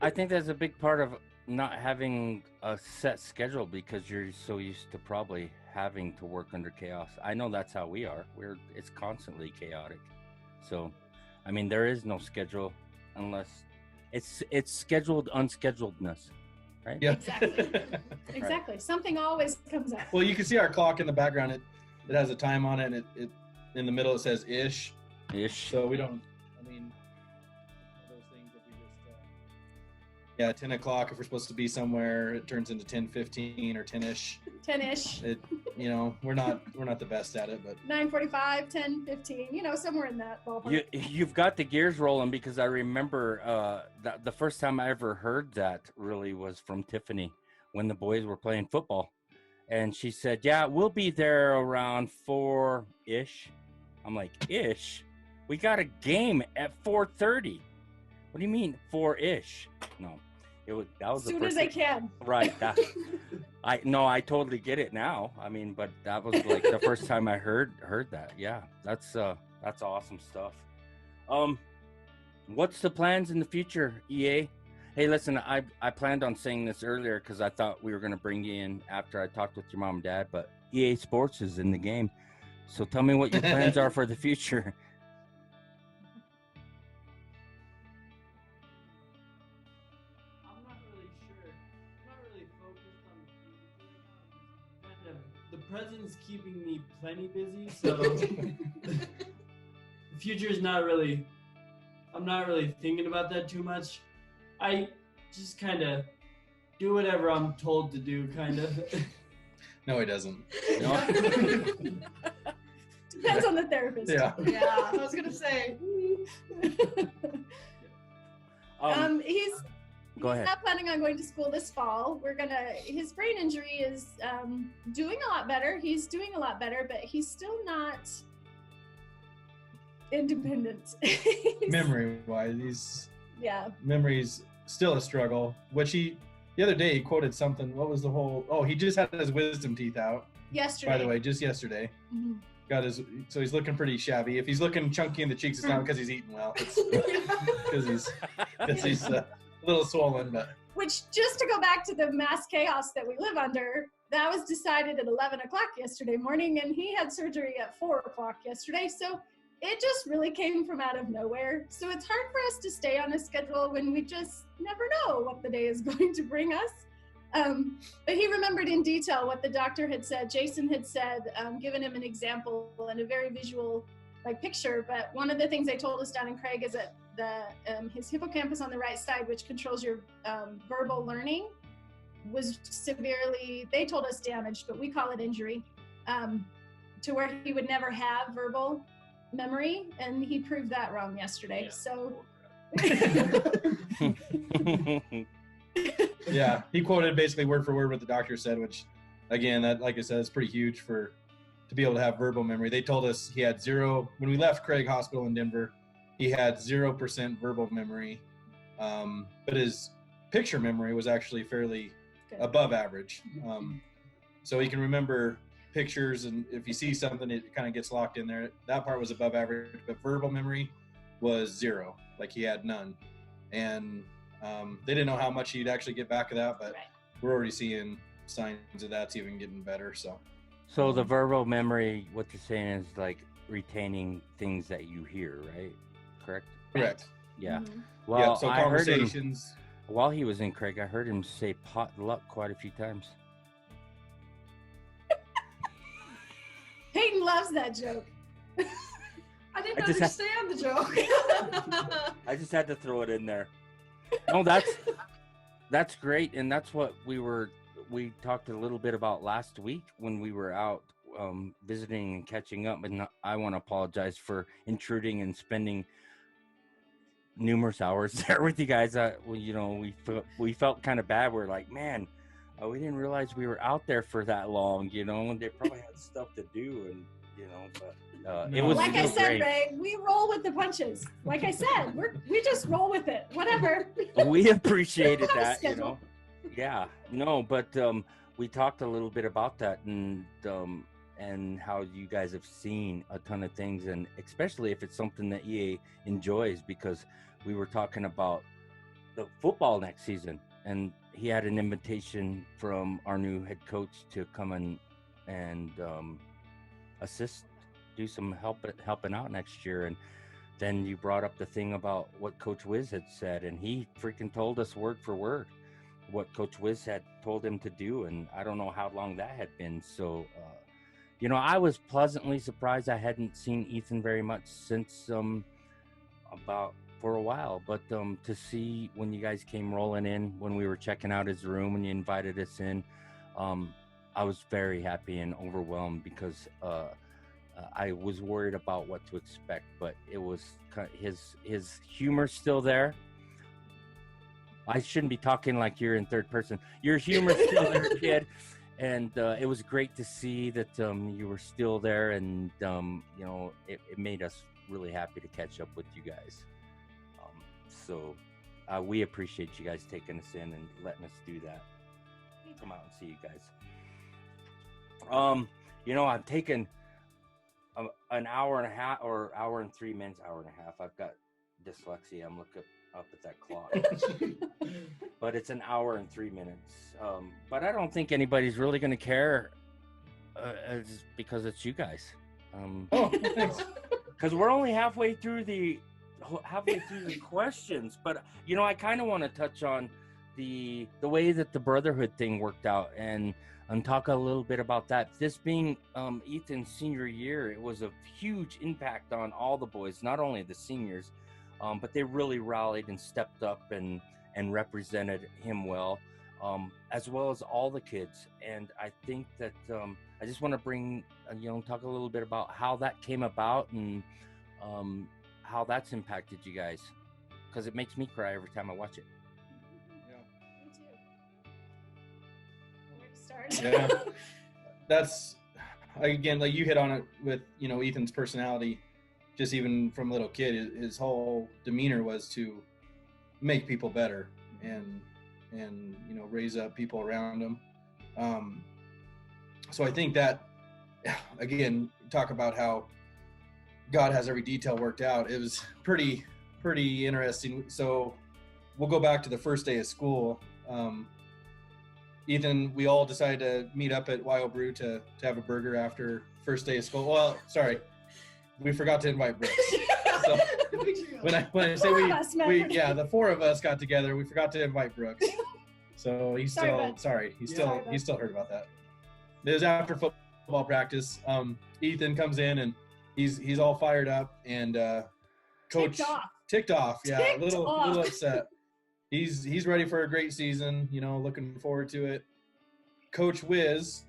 I think that's a big part of not having a set schedule, because you're so used to probably having to work under chaos. I know that's how we are. It's constantly chaotic. So, I mean, there is no schedule unless it's scheduled unscheduledness, right?
Yeah.
Exactly. Right. Something always comes up.
Well, you can see our clock in the background. It has a time on it, and it in the middle it says ish. So we don't. I mean, those things that we just. 10 o'clock. If we're supposed to be somewhere, it turns into 10:15 or 10ish.
10ish.
We're not the best at it, but
9:45, 10:15. Somewhere in that ballpark.
You've got the gears rolling, because I remember the first time I ever heard that really was from Tiffany when the boys were playing football, and she said, "Yeah, we'll be there around 4-ish." I'm like, "Ish? We got a game at 4:30."
What do you mean 4-ish? No, that was
As
the
soon
first
as I
thing.
can.
Right. I totally get it now. I mean, but that was like the first time I heard that. Yeah, that's awesome stuff. What's the plans in the future, EA? Hey, listen, I planned on saying this earlier because I thought we were going to bring you in after I talked with your mom and dad, but EA Sports is in the game. So tell me what your plans are for the future.
I'm not really sure. I'm not really focused on the future right now. The present's keeping me plenty busy, so the future is not really. I'm not really thinking about that too much. I just kind of do whatever I'm told to do, kind of.
No, he doesn't.
No?
Depends on the therapist.
Yeah.
Yeah, I was gonna say.
He's
Go ahead.
not planning on going to school this fall. His brain injury is doing a lot better. He's doing a lot better, but he's still not independent.
Memory-wise,
Yeah.
memory's still a struggle. The other day he quoted something. What was the whole? Oh, he just had his wisdom teeth out.
Yesterday.
By the way, just yesterday.
Mhm.
So he's looking pretty shabby. If he's looking chunky in the cheeks, it's not because he's eating well. It's because he's a little swollen. But
Which, just to go back to the mass chaos that we live under, that was decided at 11 o'clock yesterday morning, and he had surgery at 4 o'clock yesterday. So it just really came from out of nowhere. So it's hard for us to stay on a schedule when we just never know what the day is going to bring us. But he remembered in detail what the doctor had said. Jason had said, given him an example and a very visual picture. But one of the things they told us down in Craig is that his hippocampus on the right side, which controls your verbal learning, was severely, they told us damaged, but we call it injury, to where he would never have verbal memory, and he proved that wrong yesterday.
Yeah.
So
yeah, he quoted basically word for word what the doctor said, which again, that, like I said, is pretty huge to be able to have verbal memory. They told us he had zero when we left Craig Hospital in Denver. He had 0% verbal memory, but his picture memory was actually fairly
good.
Above average. So he can remember pictures, and if you see something, it kind of gets locked in there. That part was above average, but verbal memory was 0, like he had none. And they didn't know how much he'd actually get back of that, but
Right.
we're already seeing signs of that's even getting better.
So the verbal memory, what you're saying is like retaining things that you hear, right? Correct?
Correct.
Yeah.
Mhm.
Well,
Yeah, so
I heard him,
conversations.
while he was in Craig, I heard him say potluck quite a few times.
Peyton loves that joke.
I didn't
I just
understand the joke.
I just had to throw it in there. No, that's great, and that's what we talked a little bit about last week when we were out visiting and catching up. And I want to apologize for intruding and spending numerous hours there with you guys. We felt kind of bad. We're like, man, we didn't realize we were out there for that long. And they probably had stuff to do, and but it was
Like I said,
great.
Ray, we roll with the punches. Like I said, we just roll with it. Whatever.
We appreciated
Have a
that,
schedule.
Yeah, no, but we talked a little bit about that, and how you guys have seen a ton of things, and especially if it's something that EA enjoys, because we were talking about the football next season, and he had an invitation from our new head coach to come and assist, do some helping out next year. And then you brought up the thing about what Coach Wiz had said, and he freaking told us word for word what Coach Wiz had told him to do, and I don't know how long that had been. So I was pleasantly surprised. I hadn't seen Ethan very much since for a while, but to see when you guys came rolling in, when we were checking out his room, when you invited us in, I was very happy and overwhelmed, because I was worried about what to expect, but it was his humor's still there. I shouldn't be talking like you're in third person. Your humor's still there, kid. And it was great to see that you were still there, and it made us really happy to catch up with you guys. So we appreciate you guys taking us in and letting us do that. Come out and see you guys. I've taken an hour and a half, or hour and 3 minutes, hour and a half. I've got dyslexia. I'm looking up at that clock. But it's an hour and 3 minutes. But I don't think anybody's really going to care because it's you guys.
Thanks.
Because we're only halfway through the questions. But, I kind of want to touch on the way that the Brotherhood thing worked out and talk a little bit about that. This being Ethan's senior year, it was a huge impact on all the boys, not only the seniors, but they really rallied and stepped up and represented him well, as well as all the kids. And I think that I just want to bring, talk a little bit about how that came about and how that's impacted you guys, because it makes me cry every time I watch it.
Yeah, that's, again, like you hit on it with Ethan's personality. Just even from a little kid, his whole demeanor was to make people better and raise up people around him. So I think that, again, talk about how God has every detail worked out. It was pretty interesting. So we'll go back to the first day of school. Ethan, we all decided to meet up at YO Brew to have a burger after first day of school. Well, sorry, we forgot to invite Brooks. So when I say the four of us got together, we forgot to invite Brooks. So he's still heard about that. It was after football practice. Ethan comes in and he's all fired up and coach ticked off. Yeah, a little upset. He's ready for a great season, looking forward to it. Coach Wiz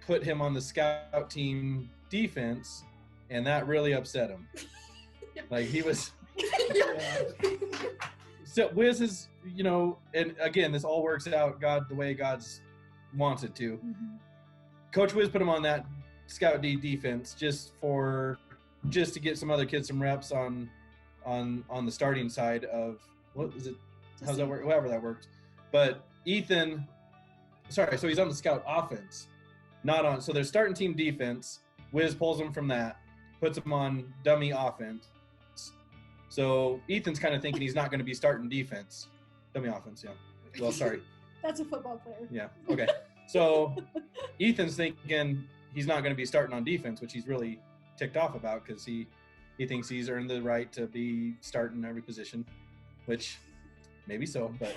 put him on the scout team defense, and that really upset him. Like he was so Wiz is, and again, this all works out the way God's wants it to. Mm-hmm. Coach Wiz put him on that scout D defense just to get some other kids some reps on the starting side of, what is it? How's that work? However that works. But so he's on the scout offense, so they're starting team defense. Wiz pulls him from that, puts him on dummy offense. So Ethan's kind of thinking he's not going to be starting defense. Dummy offense, yeah. Well, sorry.
That's a football player.
Yeah, okay. So Ethan's thinking he's not going to be starting on defense, which he's really ticked off about because he thinks he's earned the right to be starting every position, which maybe so, but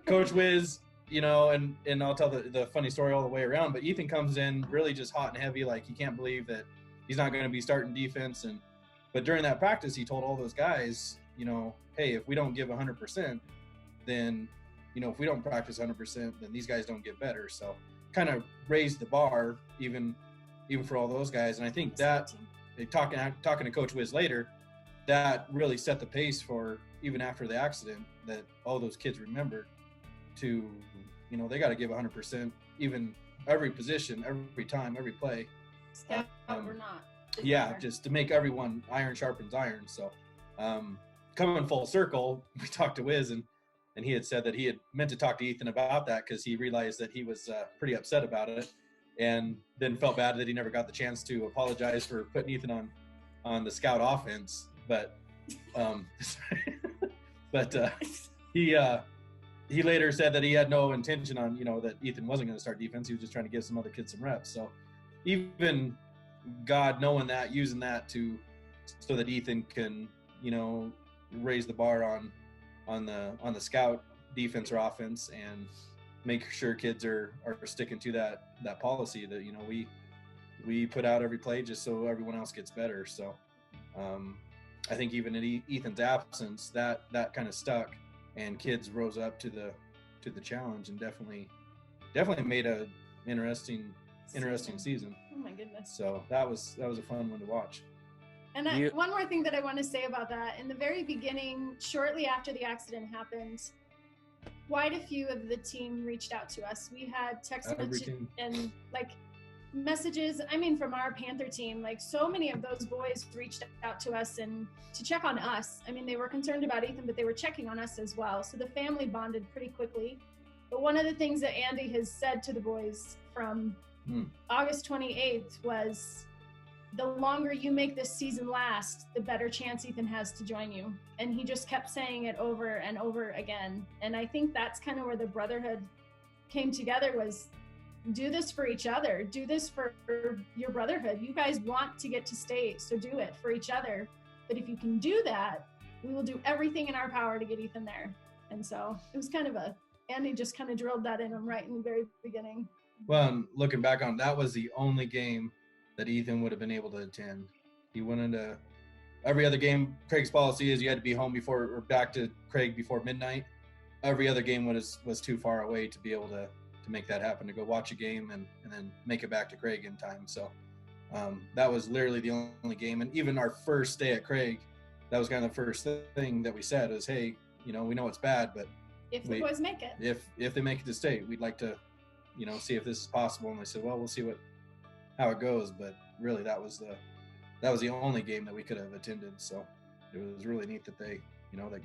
Coach Wiz, and I'll tell the funny story all the way around, but Ethan comes in really just hot and heavy, like he can't believe that he's not going to be starting defense. But during that practice, he told all those guys, hey, if we don't give 100%, then, if we don't practice 100%, then these guys don't get better. So kind of raised the bar even for all those guys. And I think that, talking to Coach Wiz later, that really set the pace for, even after the accident, that all those kids remembered to, they got to give 100%, even every position, every time, every play.
Scout or not.
Yeah, just to make everyone iron sharpens iron. So coming full circle, we talked to Wiz and he had said that he had meant to talk to Ethan about that because he realized that he was pretty upset about it and then felt bad that he never got the chance to apologize for putting Ethan on the scout offense. But he later said that he had no intention on, that Ethan wasn't going to start defense. He was just trying to give some other kids some reps. So even God knowing that, using that so that Ethan can, raise the bar on the scout defense or offense and make sure kids are sticking to that policy that, we put out every play just so everyone else gets better. So I think even in Ethan's absence, that kind of stuck, and kids rose up to the challenge and definitely made a interesting season.
Oh my goodness!
So that was a fun one to watch.
And one more thing that I want to say about that: in the very beginning, shortly after the accident happened, quite a few of the team reached out to us. We had text messages and messages, I mean, from our Panther team, like so many of those boys reached out to us and to check on us. I mean, they were concerned about Ethan, but they were checking on us as well. So the family bonded pretty quickly. But one of the things that Andy has said to the boys from August 28th was, the longer you make this season last, the better chance Ethan has to join you. And he just kept saying it over and over again. And I think that's kind of where the Brotherhood came together, was do this for each other. Do this for your Brotherhood. You guys want to get to state, so do it for each other. But if you can do that, we will do everything in our power to get Ethan there. And so it was kind of Andy just kind of drilled that in him right in the very beginning.
Well, and looking back on, that was the only game that Ethan would have been able to attend. He went into every other game. Craig's policy is you had to be home before, or back to Craig before midnight. Every other game was too far away to be able to make that happen, to go watch a game and then make it back to Craig in time. So that was literally the only game. And even our first day at Craig, that was kind of the first thing that we said is, hey, we know it's bad, but
if the boys make it,
if they make it to state, we'd like to, see if this is possible. And they said, well, we'll see how it goes. But really, that was the only game that we could have attended. So it was really neat that they, that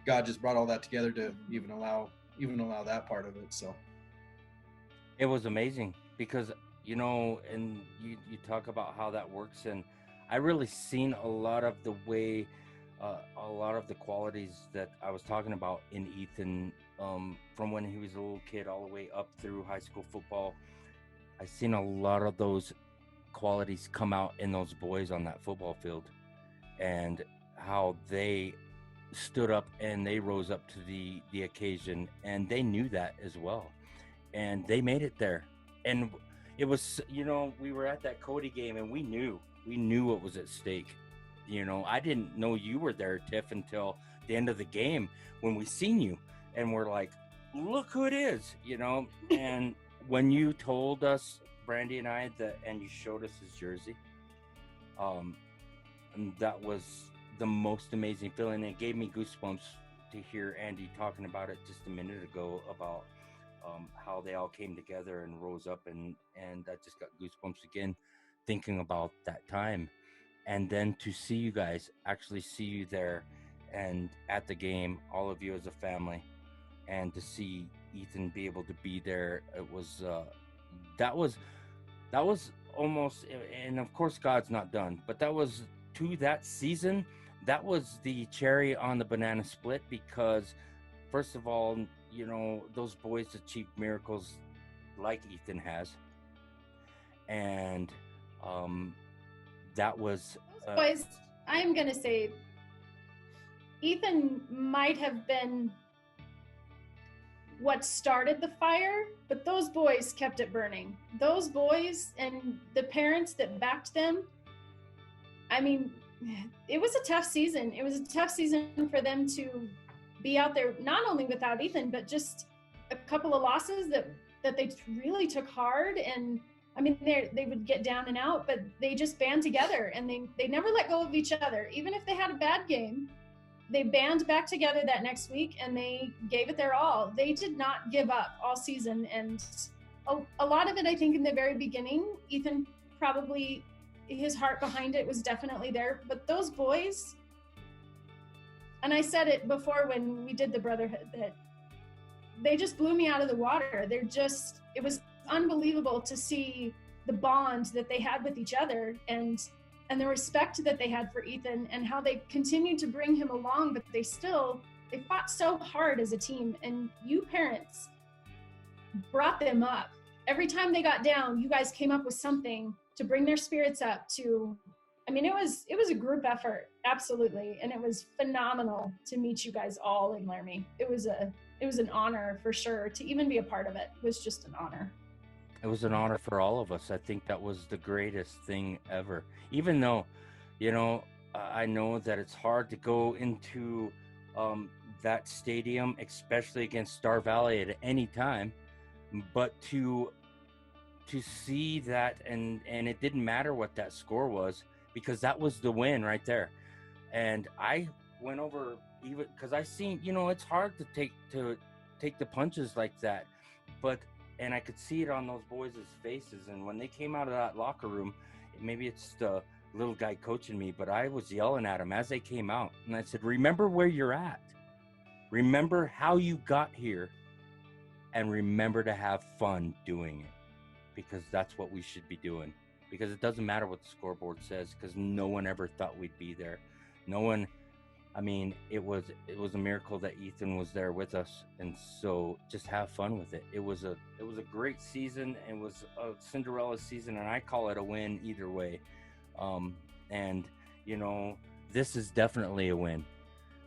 God just brought all that together to even allow that part of it. So
it was amazing because, and you talk about how that works. And I really seen a lot of the way, a lot of the qualities that I was talking about in Ethan, from when he was a little kid all the way up through high school football. I seen a lot of those qualities come out in those boys on that football field, and how they stood up and they rose up to the occasion, and they knew that as well, and they made it there. And it was, we were at that Cody game, and we knew what was at stake. I didn't know you were there, Tiff, until the end of the game when we seen you, and we're like, look who it is, and when you told us, Brandy and I, and you showed us his jersey, and that was the most amazing feeling. It gave me goosebumps to hear Andy talking about it just a minute ago about how they all came together and rose up, and I just got goosebumps again thinking about that time. And then to see you guys, actually see you there and at the game, all of you as a family, and to see Ethan be able to be there, it was that was almost, and of course God's not done, but that was, to that season, that was the cherry on the banana split, because first of all, those boys achieved miracles like Ethan has, and that was
those boys, I'm gonna say Ethan might have been what started the fire, but those boys kept it burning. Those boys and the parents that backed them, I mean, it was a tough season. It was a tough season for them to be out there, not only without Ethan, but just a couple of losses that they really took hard. And I mean, they would get down and out, but they just band together, and they never let go of each other. Even if they had a bad game, they band back together that next week, and they gave it their all. They did not give up all season. And a lot of it, I think, in the very beginning, Ethan probably, his heart behind it was definitely there. But those boys, and I said it before when we did the Brotherhood, that they just blew me out of the water. It was unbelievable to see the bond that they had with each other, and the respect that they had for Ethan, and how they continued to bring him along, but they fought so hard as a team. And you parents brought them up. Every time they got down, you guys came up with something to bring their spirits up to. I mean, it was a group effort, absolutely. And it was phenomenal to meet you guys all in Laramie. It was an honor for sure. To even be a part of it was just an honor.
It was an honor for all of us. I think that was the greatest thing ever. Even though, I know that it's hard to go into that stadium, especially against Star Valley at any time, but to see that, and it didn't matter what that score was, because that was the win right there. And I went over, even because I seen, it's hard to take the punches like that, but and I could see it on those boys' faces. And when they came out of that locker room, maybe it's the little guy coaching me, but I was yelling at them as they came out. And I said, remember where you're at. Remember how you got here. And remember to have fun doing it, because that's what we should be doing. Because it doesn't matter what the scoreboard says, because no one ever thought we'd be there. No one, I mean, it was a miracle that Ethan was there with us. And so just have fun with it. It was a great season. It was a Cinderella season, and I call it a win either way. And you know, this is definitely a win.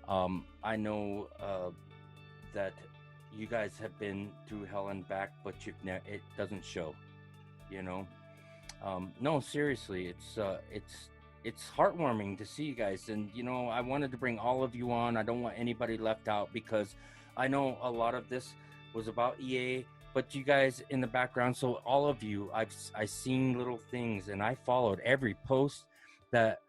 I know that you guys have been through hell and back, but it doesn't show, you know. No, seriously, it's heartwarming to see you guys. And you know, I wanted to bring all of you on. I don't want anybody left out, because I know a lot of this was about EA, but you guys in the background. So all of you, I seen little things, and I followed every post that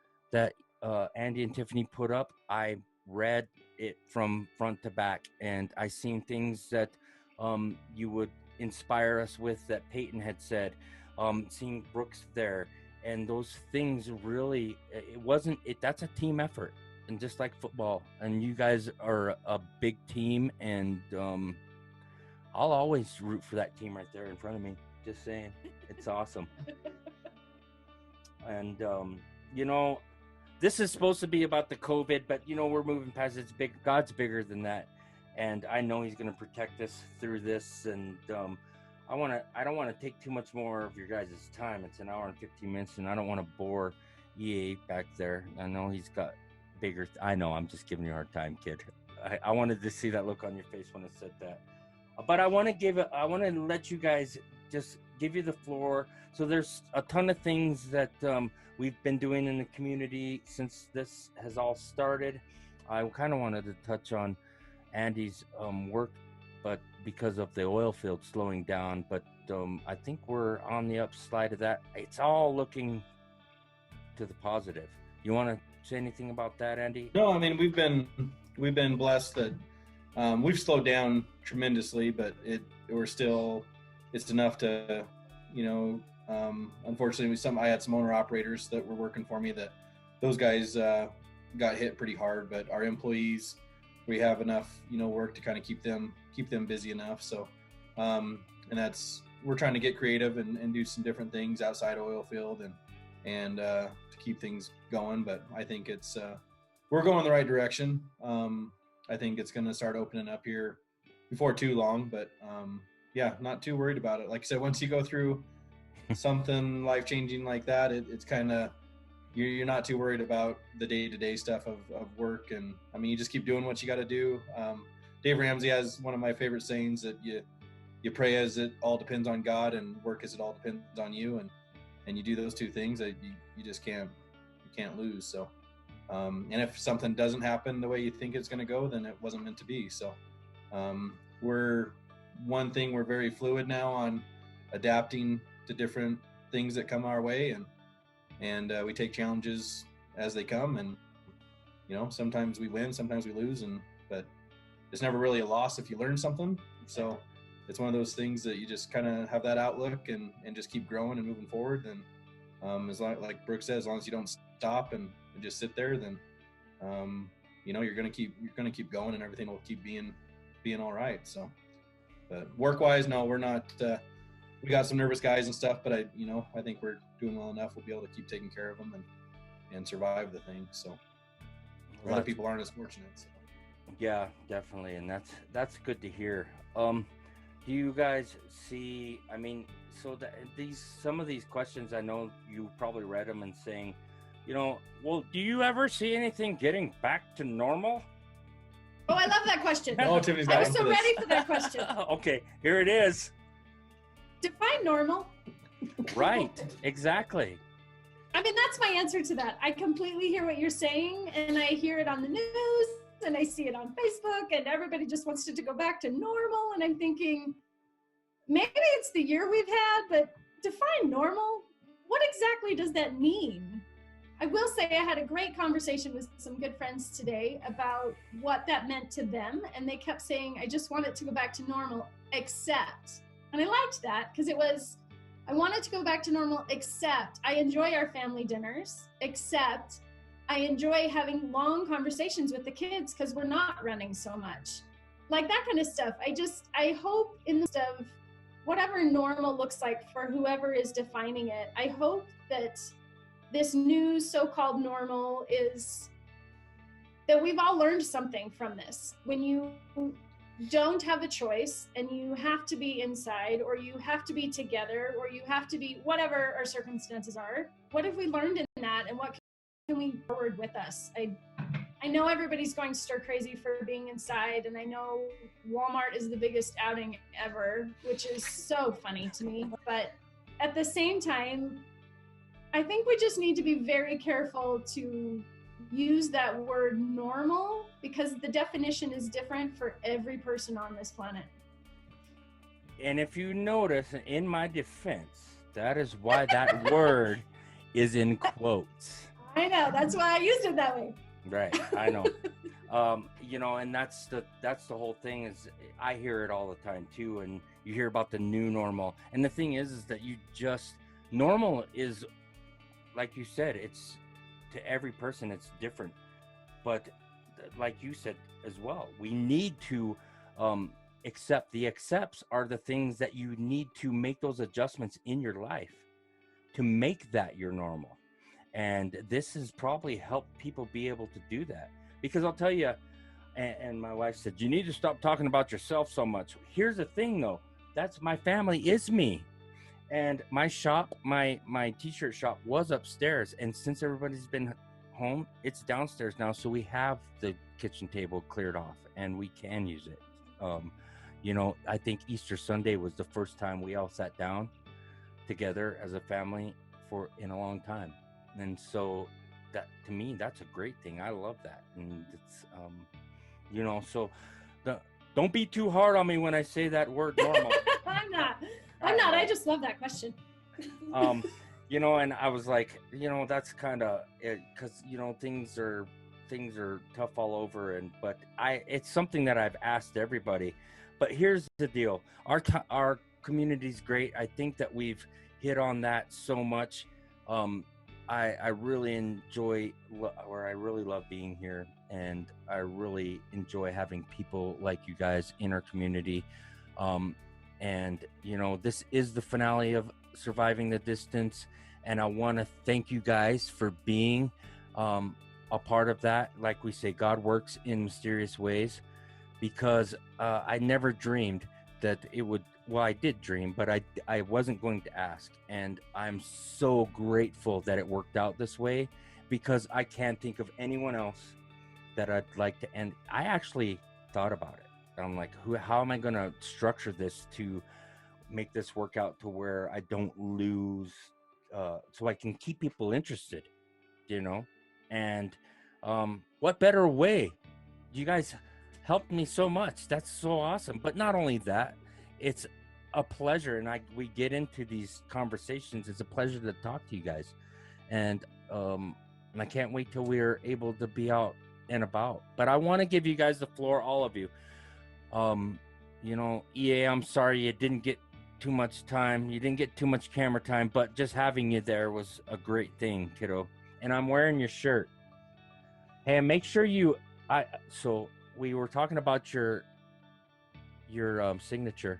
Andy and Tiffany put up. I read it from front to back, and I seen things that you would inspire us with, that Peyton had said, seeing Brooks there, and those things really, that's a team effort, and just like football, and you guys are a big team, and I'll always root for that team right there in front of me. Just saying, it's awesome. And you know, this is supposed to be about the COVID, but you know, we're moving past it. It's big. God's bigger than that, and I know He's going to protect us through this. And I don't want to take too much more of your guys' time. It's an hour and 15 minutes, and I don't want to bore EA back there. I know he's got bigger. I know. I'm just giving you a hard time, kid. I wanted to see that look on your face when I said that. But I want to let you guys just give you the floor. So there's a ton of things that we've been doing in the community since this has all started. I kind of wanted to touch on Andy's work, but because of the oil field slowing down, but I think we're on the upslide of that. It's all looking to the positive. You want to say anything about that, Andy?
No, I mean, we've been blessed that we've slowed down tremendously, but it's enough to, you know, unfortunately I had some owner operators that were working for me, that those guys got hit pretty hard, but our employees, we have enough, you know, work to kind of keep them busy enough. So we're trying to get creative and do some different things outside oil field and to keep things going. But I think we're going in the right direction. I think it's going to start opening up here before too long, but yeah, not too worried about it. Like I said, once you go through something life-changing like that, it's kind of, you're not too worried about the day-to-day stuff of work. And I mean, you just keep doing what you got to do. Dave Ramsey has one of my favorite sayings, that you pray as it all depends on God, and work as it all depends on you. And you do those two things, that you just can't lose. So and if something doesn't happen the way you think it's going to go, then it wasn't meant to be. So we're very fluid now on adapting to different things that come our way, and we take challenges as they come. And you know, sometimes we win, sometimes we lose, but it's never really a loss if you learn something. So it's one of those things that you just kind of have that outlook and just keep growing and moving forward. And as like Brooke said, as long as you don't stop and just sit there, then you know, you're gonna keep going, and everything will keep being all right. So, but work-wise, no, we're not. We got some nervous guys and stuff, but I think we're doing well enough. We'll be able to keep taking care of them and survive the thing. So other people aren't as fortunate. So.
Yeah, definitely, and that's good to hear. Do you guys see? I mean, so some of these questions, I know you probably read them and saying, you know, well, do you ever see anything getting back to normal?
Oh, I love that question.
Oh, Tiffany's got
I was so ready for that question.
Okay, here it is.
Define normal.
Right, exactly.
I mean, that's my answer to that. I completely hear what you're saying, and I hear it on the news, and I see it on Facebook, and everybody just wants it to go back to normal. And I'm thinking, maybe it's the year we've had, but define normal. What exactly does that mean? I will say I had a great conversation with some good friends today about what that meant to them. And they kept saying, I just want it to go back to normal, except And I liked that because I wanted to go back to normal, except I enjoy our family dinners, except I enjoy having long conversations with the kids because we're not running so much. Like that kind of stuff. I hope in the midst of whatever normal looks like for whoever is defining it, I hope that this new so-called normal is that we've all learned something from this. When you don't have a choice and you have to be inside, or you have to be together, or you have to be whatever our circumstances are, what have we learned in that, and what can we forward with us? I know everybody's going stir crazy for being inside, and I know Walmart is the biggest outing ever, which is so funny to me. But at the same time, I think we just need to be very careful to use that word normal, because the definition is different for every person on this planet.
And if you notice, in my defense, that is why that word is in quotes.
I know, that's why I used it that way.
Right, I know. And that's the whole thing. Is I hear it all the time too, and you hear about the new normal. And the thing is that normal is, like you said, it's to every person it's different. But like you said as well, we need to accept. The accepts are the things that you need to make those adjustments in your life to make that your normal. And this has probably helped people be able to do that, because I'll tell you, and my wife said, you need to stop talking about yourself so much. Here's the thing though, that's my family is me. And my shop, my t-shirt shop was upstairs. And since everybody's been home, it's downstairs now. So we have the kitchen table cleared off and we can use it. I think Easter Sunday was the first time we all sat down together as a family in a long time. And so that, to me, that's a great thing. I love that. And it's, don't be too hard on me when I say that word normal.
I'm not. I just love that question.
And I was like, that's kind of it, because, things are tough all over. But it's something that I've asked everybody. But here's the deal. Our community's great. I think that we've hit on that so much. I really enjoy, or I really love being here, and I really enjoy having people like you guys in our community. This is the finale of Surviving the Distance, and I want to thank you guys for being a part of that. Like we say, God works in mysterious ways, because I never dreamed that it would. Well, I did dream, but I wasn't going to ask. And I'm so grateful that it worked out this way, because I can't think of anyone else that I'd like to end. I actually thought about it. I'm like, how am I going to structure this to make this work out to where I don't lose, so I can keep people interested, And what better way? You guys helped me so much. That's so awesome. But not only that, it's a pleasure, and we get into these conversations. It's a pleasure to talk to you guys, and I can't wait till we're able to be out and about. But I want to give you guys the floor, all of you. EA, I'm sorry you didn't get too much time. You didn't get too much camera time, but just having you there was a great thing, kiddo. And I'm wearing your shirt. Hey, and make sure so we were talking about your signature.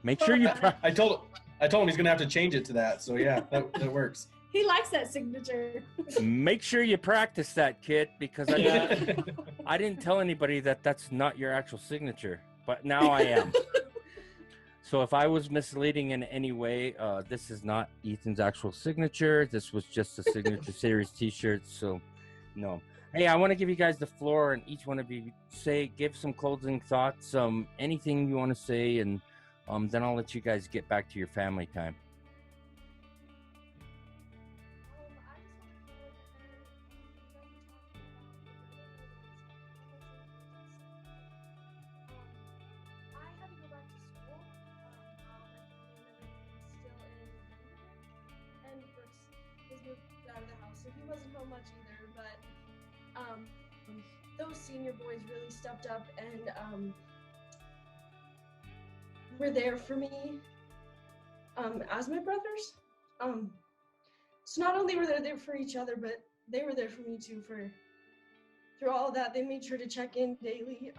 Make sure you.
I told him he's gonna have to change it to that. So yeah, that works.
He likes that signature.
Make sure you practice that, kid, because I didn't tell anybody that that's not your actual signature, but now I am. So if I was misleading in any way, this is not Ethan's actual signature. This was just a signature series T-shirt. So no. Hey, I want to give you guys the floor, and each one of you give some closing thoughts, anything you want to say, and then I'll let you guys get back to your family time.
Those senior boys really stepped up and were there for me as my brothers. So not only were they there for each other, but they were there for me too. Through all of that, they made sure to check in daily.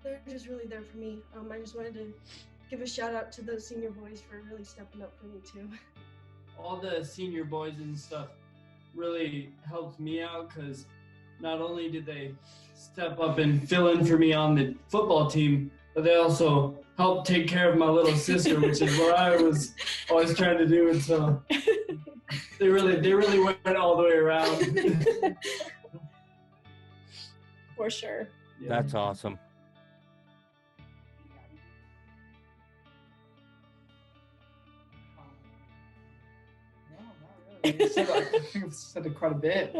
They're just really there for me. I just wanted to give a shout out to those senior boys for really stepping up for me too.
All the senior boys and stuff really helped me out, because not only did they step up and fill in for me on the football team, but they also helped take care of my little sister, which is what I was always trying to do. And so they really went all the way around.
For sure.
Yeah.
That's awesome.
No, not really. I think I've said it quite a bit.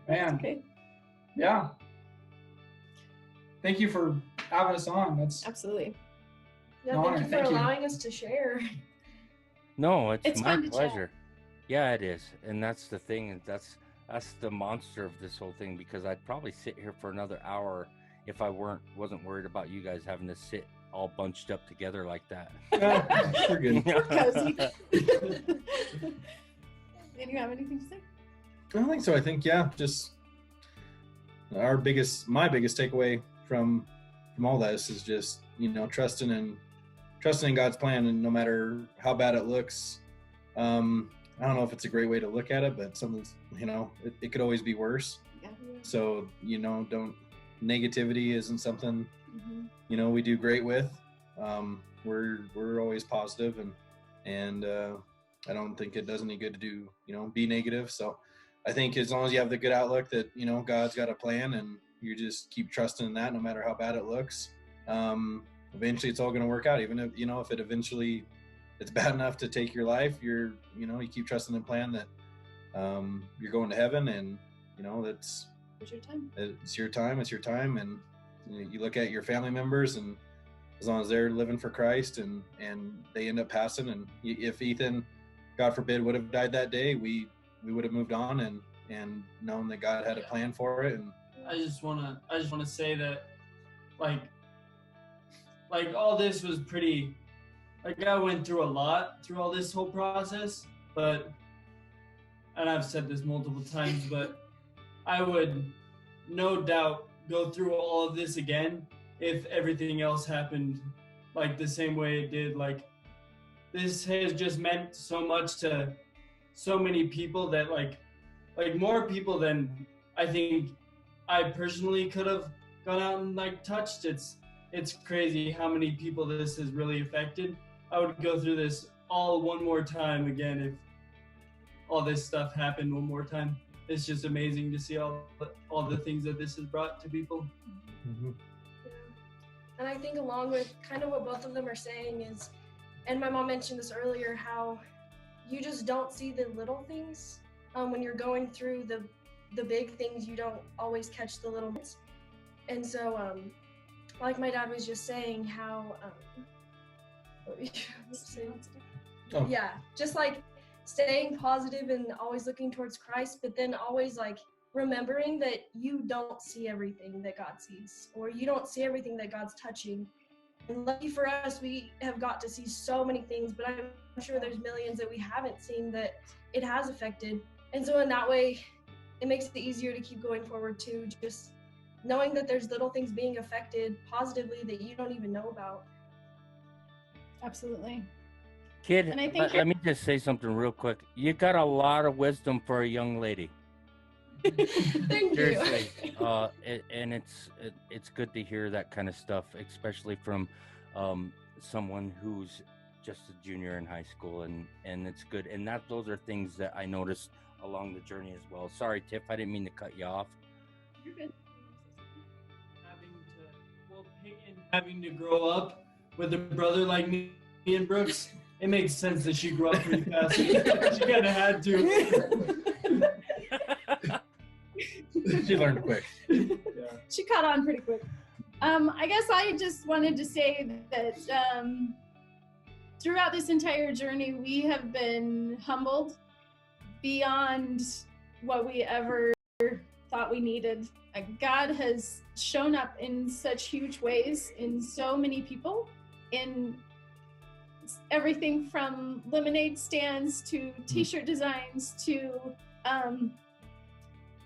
Man,
Okay.
yeah. Thank you for having us on. That's
Absolutely.
Yeah,
Honor,
thank you for
thank you.
allowing us to share.
No, it's my
fun to chat.
pleasure. Yeah, it is, and that's the thing. And that's the monster of this whole thing, because I'd probably sit here for another hour if I wasn't worried about you guys having to sit all bunched up together like that.
We're good.
We're cozy. And you have anything to say?
I don't think so. I think, yeah, just my biggest takeaway from all this is just, trusting in God's plan, and no matter how bad it looks. I don't know if it's a great way to look at it, but something's, it could always be worse.
Yeah.
So, negativity isn't something, we do great with. We're always positive, and I don't think it does any good to do, be negative. So I think as long as you have the good outlook that, God's got a plan, and you just keep trusting in that, no matter how bad it looks, eventually it's all going to work out. Even if, if it eventually it's bad enough to take your life, you keep trusting the plan that you're going to heaven, and that's
It's your time.
it's your time, and you look at your family members, and as long as they're living for Christ and they end up passing, and if Ethan, God forbid, would have died that day, we would have moved on and known that God had a plan for it. And
I just wanna say that like all this was pretty, like, I went through a lot through all this whole process, but, and I've said this multiple times, but I would no doubt go through all of this again if everything else happened like the same way it did. Like, this has just meant so much to so many people that like more people than I think I personally could have gone out and like touched. It's crazy how many people this has really affected. I would go through this all one more time again if all this stuff happened one more time. It's just amazing to see all the things that this has brought to people.
mm-hmm.
Yeah. And I think along with kind of what both of them are saying is, and my mom mentioned this earlier, how you just don't see the little things. When you're going through the big things, you don't always catch the little bits. And so, like my dad was just saying, how,
Oh.
yeah, just like staying positive and always looking towards Christ, but then always like remembering that you don't see everything that God sees, or you don't see everything that God's touching. And lucky for us, we have got to see so many things, but I'm sure there's millions that we haven't seen that it has affected. And so in that way, it makes it easier to keep going forward too, just knowing that there's little things being affected positively that you don't even know about.
Absolutely.
Kid,
And I think
let me just say something real quick. You got a lot of wisdom for a young lady.
Thank you.
Seriously, and it's good to hear that kind of stuff, especially from someone who's just a junior in high school, and it's good. And those are things that I noticed along the journey as well. Sorry, Tiff, I didn't mean to cut you off.
You're good.
Peyton having to grow up with a brother like me and Brooks, it makes sense that she grew up pretty fast. She kind of had to.
She learned quick.
Yeah.
She caught on pretty quick. I guess I just wanted to say that throughout this entire journey, we have been humbled beyond what we ever thought we needed. God has shown up in such huge ways in so many people, in everything from lemonade stands to t-shirt designs to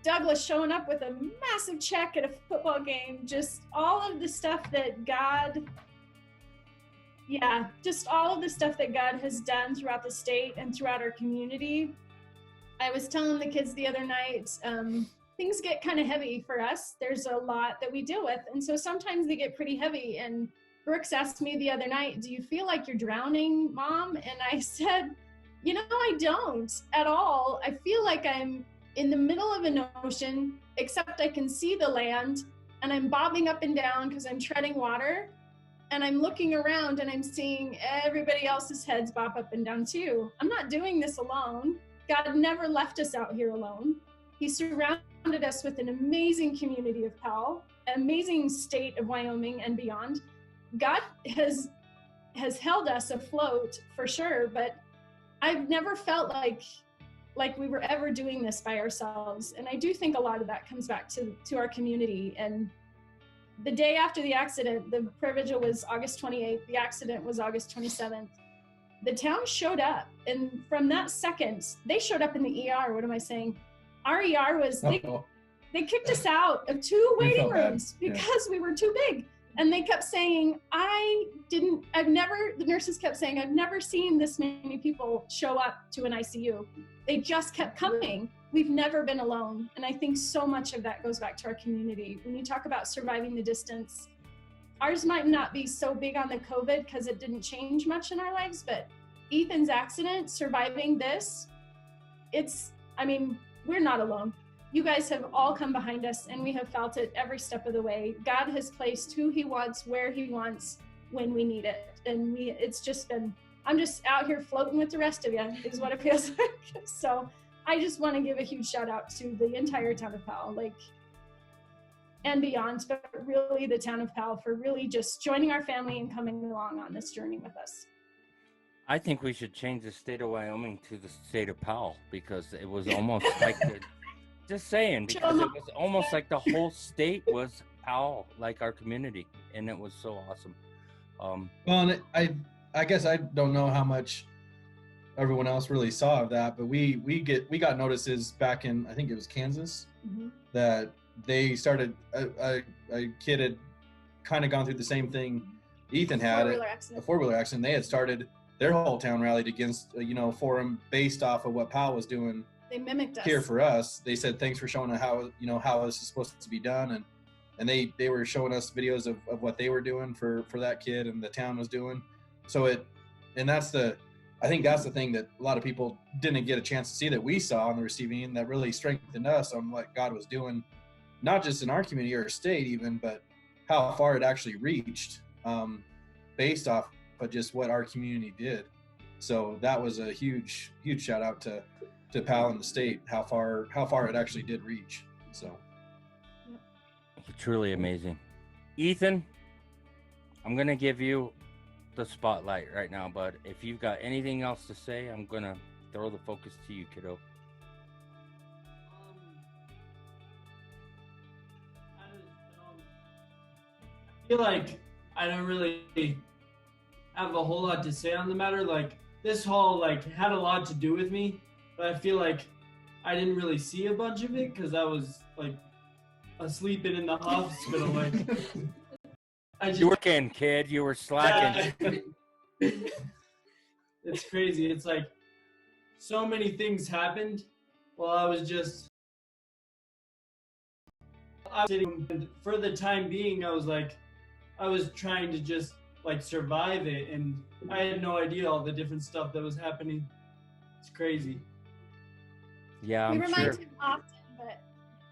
Douglas showing up with a massive check at a football game, just all of the stuff that God has done throughout the state and throughout our community. I was telling the kids the other night, things get kind of heavy for us. There's a lot that we deal with, and so sometimes they get pretty heavy. And Brooks asked me the other night, "Do you feel like you're drowning, Mom?" And I said, I don't at all. I feel like I'm in the middle of an ocean, except I can see the land, and I'm bobbing up and down because I'm treading water, and I'm looking around and I'm seeing everybody else's heads bob up and down too. I'm not doing this alone. God never left us out here alone. He surrounded us with an amazing community of Powell, an amazing state of Wyoming and beyond. God has held us afloat for sure, but I've never felt like we were ever doing this by ourselves. And I do think a lot of that comes back to our community. And the day after the accident, the prayer vigil was August 28th. The accident was August 27th. The town showed up. And from that second, they showed up in the ER. What am I saying? Our ER was, they kicked us out of 2 waiting rooms because we were too big. And they kept saying, the nurses kept saying, I've never seen this many people show up to an ICU. They just kept coming. We've never been alone. And I think so much of that goes back to our community. When you talk about surviving the distance, ours might not be so big on the COVID because it didn't change much in our lives, but Ethan's accident, surviving this, we're not alone. You guys have all come behind us, and we have felt it every step of the way. God has placed who he wants, where he wants, when we need it. And I'm just out here floating with the rest of you, is what it feels like. So I just want to give a huge shout out to the entire town of Powell, and beyond, but really the town of Powell for really just joining our family and coming along on this journey with us.
I think we should change the state of Wyoming to the state of Powell, because it was almost like just saying, because it was almost like the whole state was Powell, like our community, and it was so awesome.
Well, and I guess I don't know how much everyone else really saw of that, but we got notices back in, I think it was Kansas, that they started a kid had kind of gone through the same thing Ethan had, a four-wheeler accident. They had started their whole town rallied against for him based off of what Powell was doing.
They mimicked us
here for us. They said thanks for showing us how this is supposed to be done, and they were showing us videos of what they were doing for that kid and the town was doing. So I think that's the thing that a lot of people didn't get a chance to see that we saw on the receiving end, that really strengthened us on what God was doing, not just in our community or state even, but how far it actually reached, based off of just what our community did. So that was a huge shout out to Powell and the state, how far it actually did reach. So
truly amazing. Ethan, I'm gonna give you the spotlight right now, bud. If you've got anything else to say, I'm gonna throw the focus to you, kiddo.
I feel like I don't really have a whole lot to say on the matter. This whole had a lot to do with me, but I feel like I didn't really see a bunch of it because I was asleep in the hospital.
You were working, kid. You were slacking.
It's crazy. It's so many things happened while I was sitting. For the time being, I was trying to just survive it, and I had no idea all the different stuff that was happening. It's crazy.
Yeah,
we remind him often,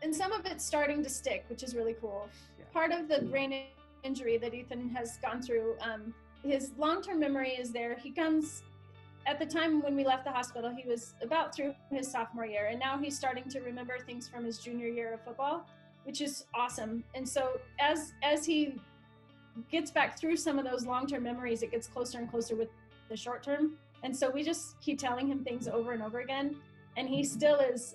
and some of it's starting to stick, which is really cool. Yeah. Part of the brain injury that Ethan has gone through, his long-term memory is there. He comes, at the time when we left the hospital, he was about through his sophomore year, and now he's starting to remember things from his junior year of football, which is awesome. And so as he gets back through some of those long-term memories, it gets closer and closer with the short-term. And so we just keep telling him things over and over again. And he still is,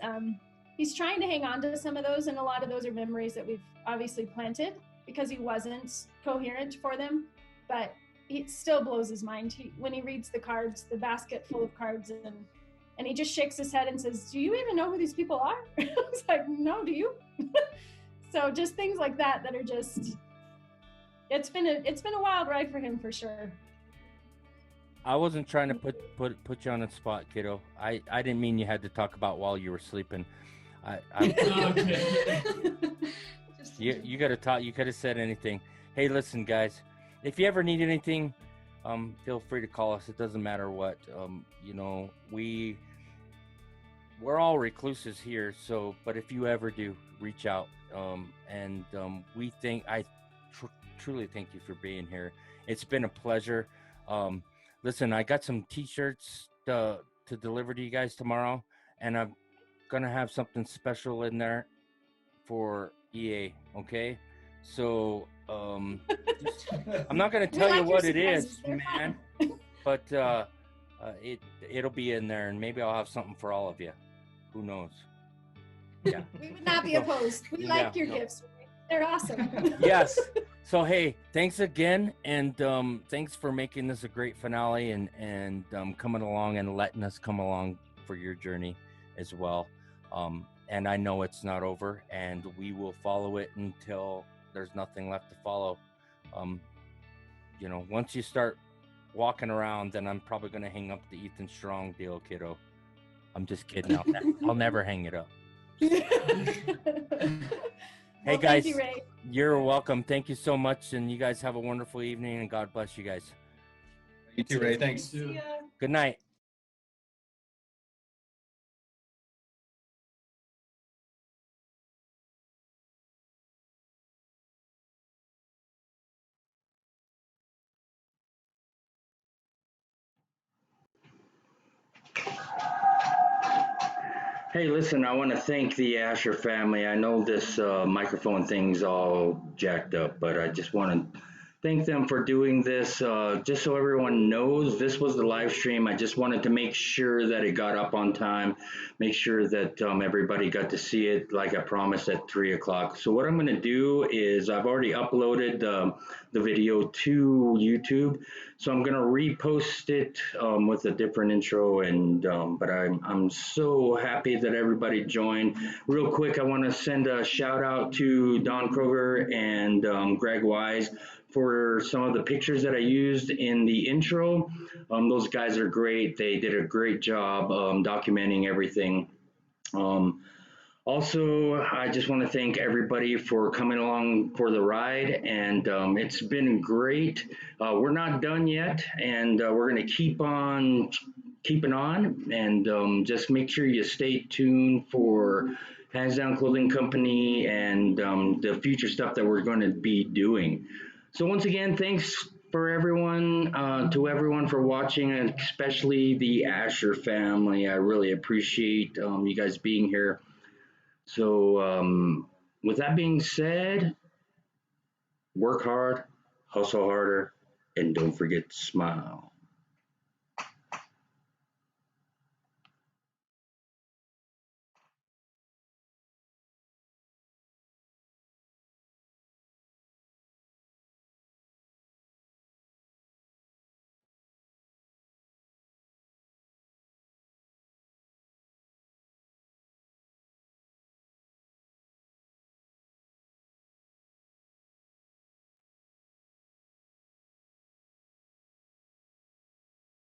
he's trying to hang on to some of those, and a lot of those are memories that we've obviously planted because he wasn't coherent for them. But it still blows his mind when he reads the cards, the basket full of cards, and he just shakes his head and says, "Do you even know who these people are?" I was like, "No, do you?" So just things like that are just, it's been a wild ride for him for sure.
I wasn't trying to put you on the spot, kiddo. I didn't mean you had to talk about while you were sleeping. You got to talk. You could have said anything. Hey, listen, guys. If you ever need anything, feel free to call us. It doesn't matter what. You know, we're all recluses here. So, but if you ever do, reach out. We think truly thank you for being here. It's been a pleasure. Listen, I got some T-shirts to deliver to you guys tomorrow, and I'm gonna have something special in there for EA. Okay, so I'm not gonna tell you what it is, man, but it'll be in there, and maybe I'll have something for all of you. Who knows? Yeah,
we would not be opposed. We like your gifts. They're awesome.
Yes. So hey, thanks again, and thanks for making this a great finale, and coming along and letting us come along for your journey as well. And I know it's not over, and we will follow it until there's nothing left to follow. You know, once you start walking around, then I'm probably gonna hang up the Ethan Strong deal, kiddo. I'm just kidding. I'll never hang it up. Hey, guys,
thank you, Ray.
You're welcome. Thank you so much, and you guys have a wonderful evening, and God bless you guys.
You too, Ray. Thanks.
See ya.
Good night.
Hey, listen, I want to thank the Asher family. I know this microphone thing's all jacked up, but I just want to thank them for doing this. Just so everyone knows, this was the live stream. I just wanted to make sure that it got up on time, make sure that everybody got to see it like I promised at 3 o'clock. So what I'm going to do is I've already uploaded the video to YouTube. So I'm going to repost it with a different intro, and but I'm so happy that everybody joined. Real quick, I want to send a shout out to Don Kroger and Greg Wise for some of the pictures that I used in the intro. Those guys are great. They did a great job documenting everything. Also, I just want to thank everybody for coming along for the ride, and it's been great. We're not done yet, and we're going to keep on keeping on, and just make sure you stay tuned for Hands Down Clothing Company and the future stuff that we're going to be doing. So once again, thanks for everyone, to everyone for watching, and especially the Asher family. I really appreciate you guys being here. So with that being said, work hard, hustle harder, and don't forget to smile.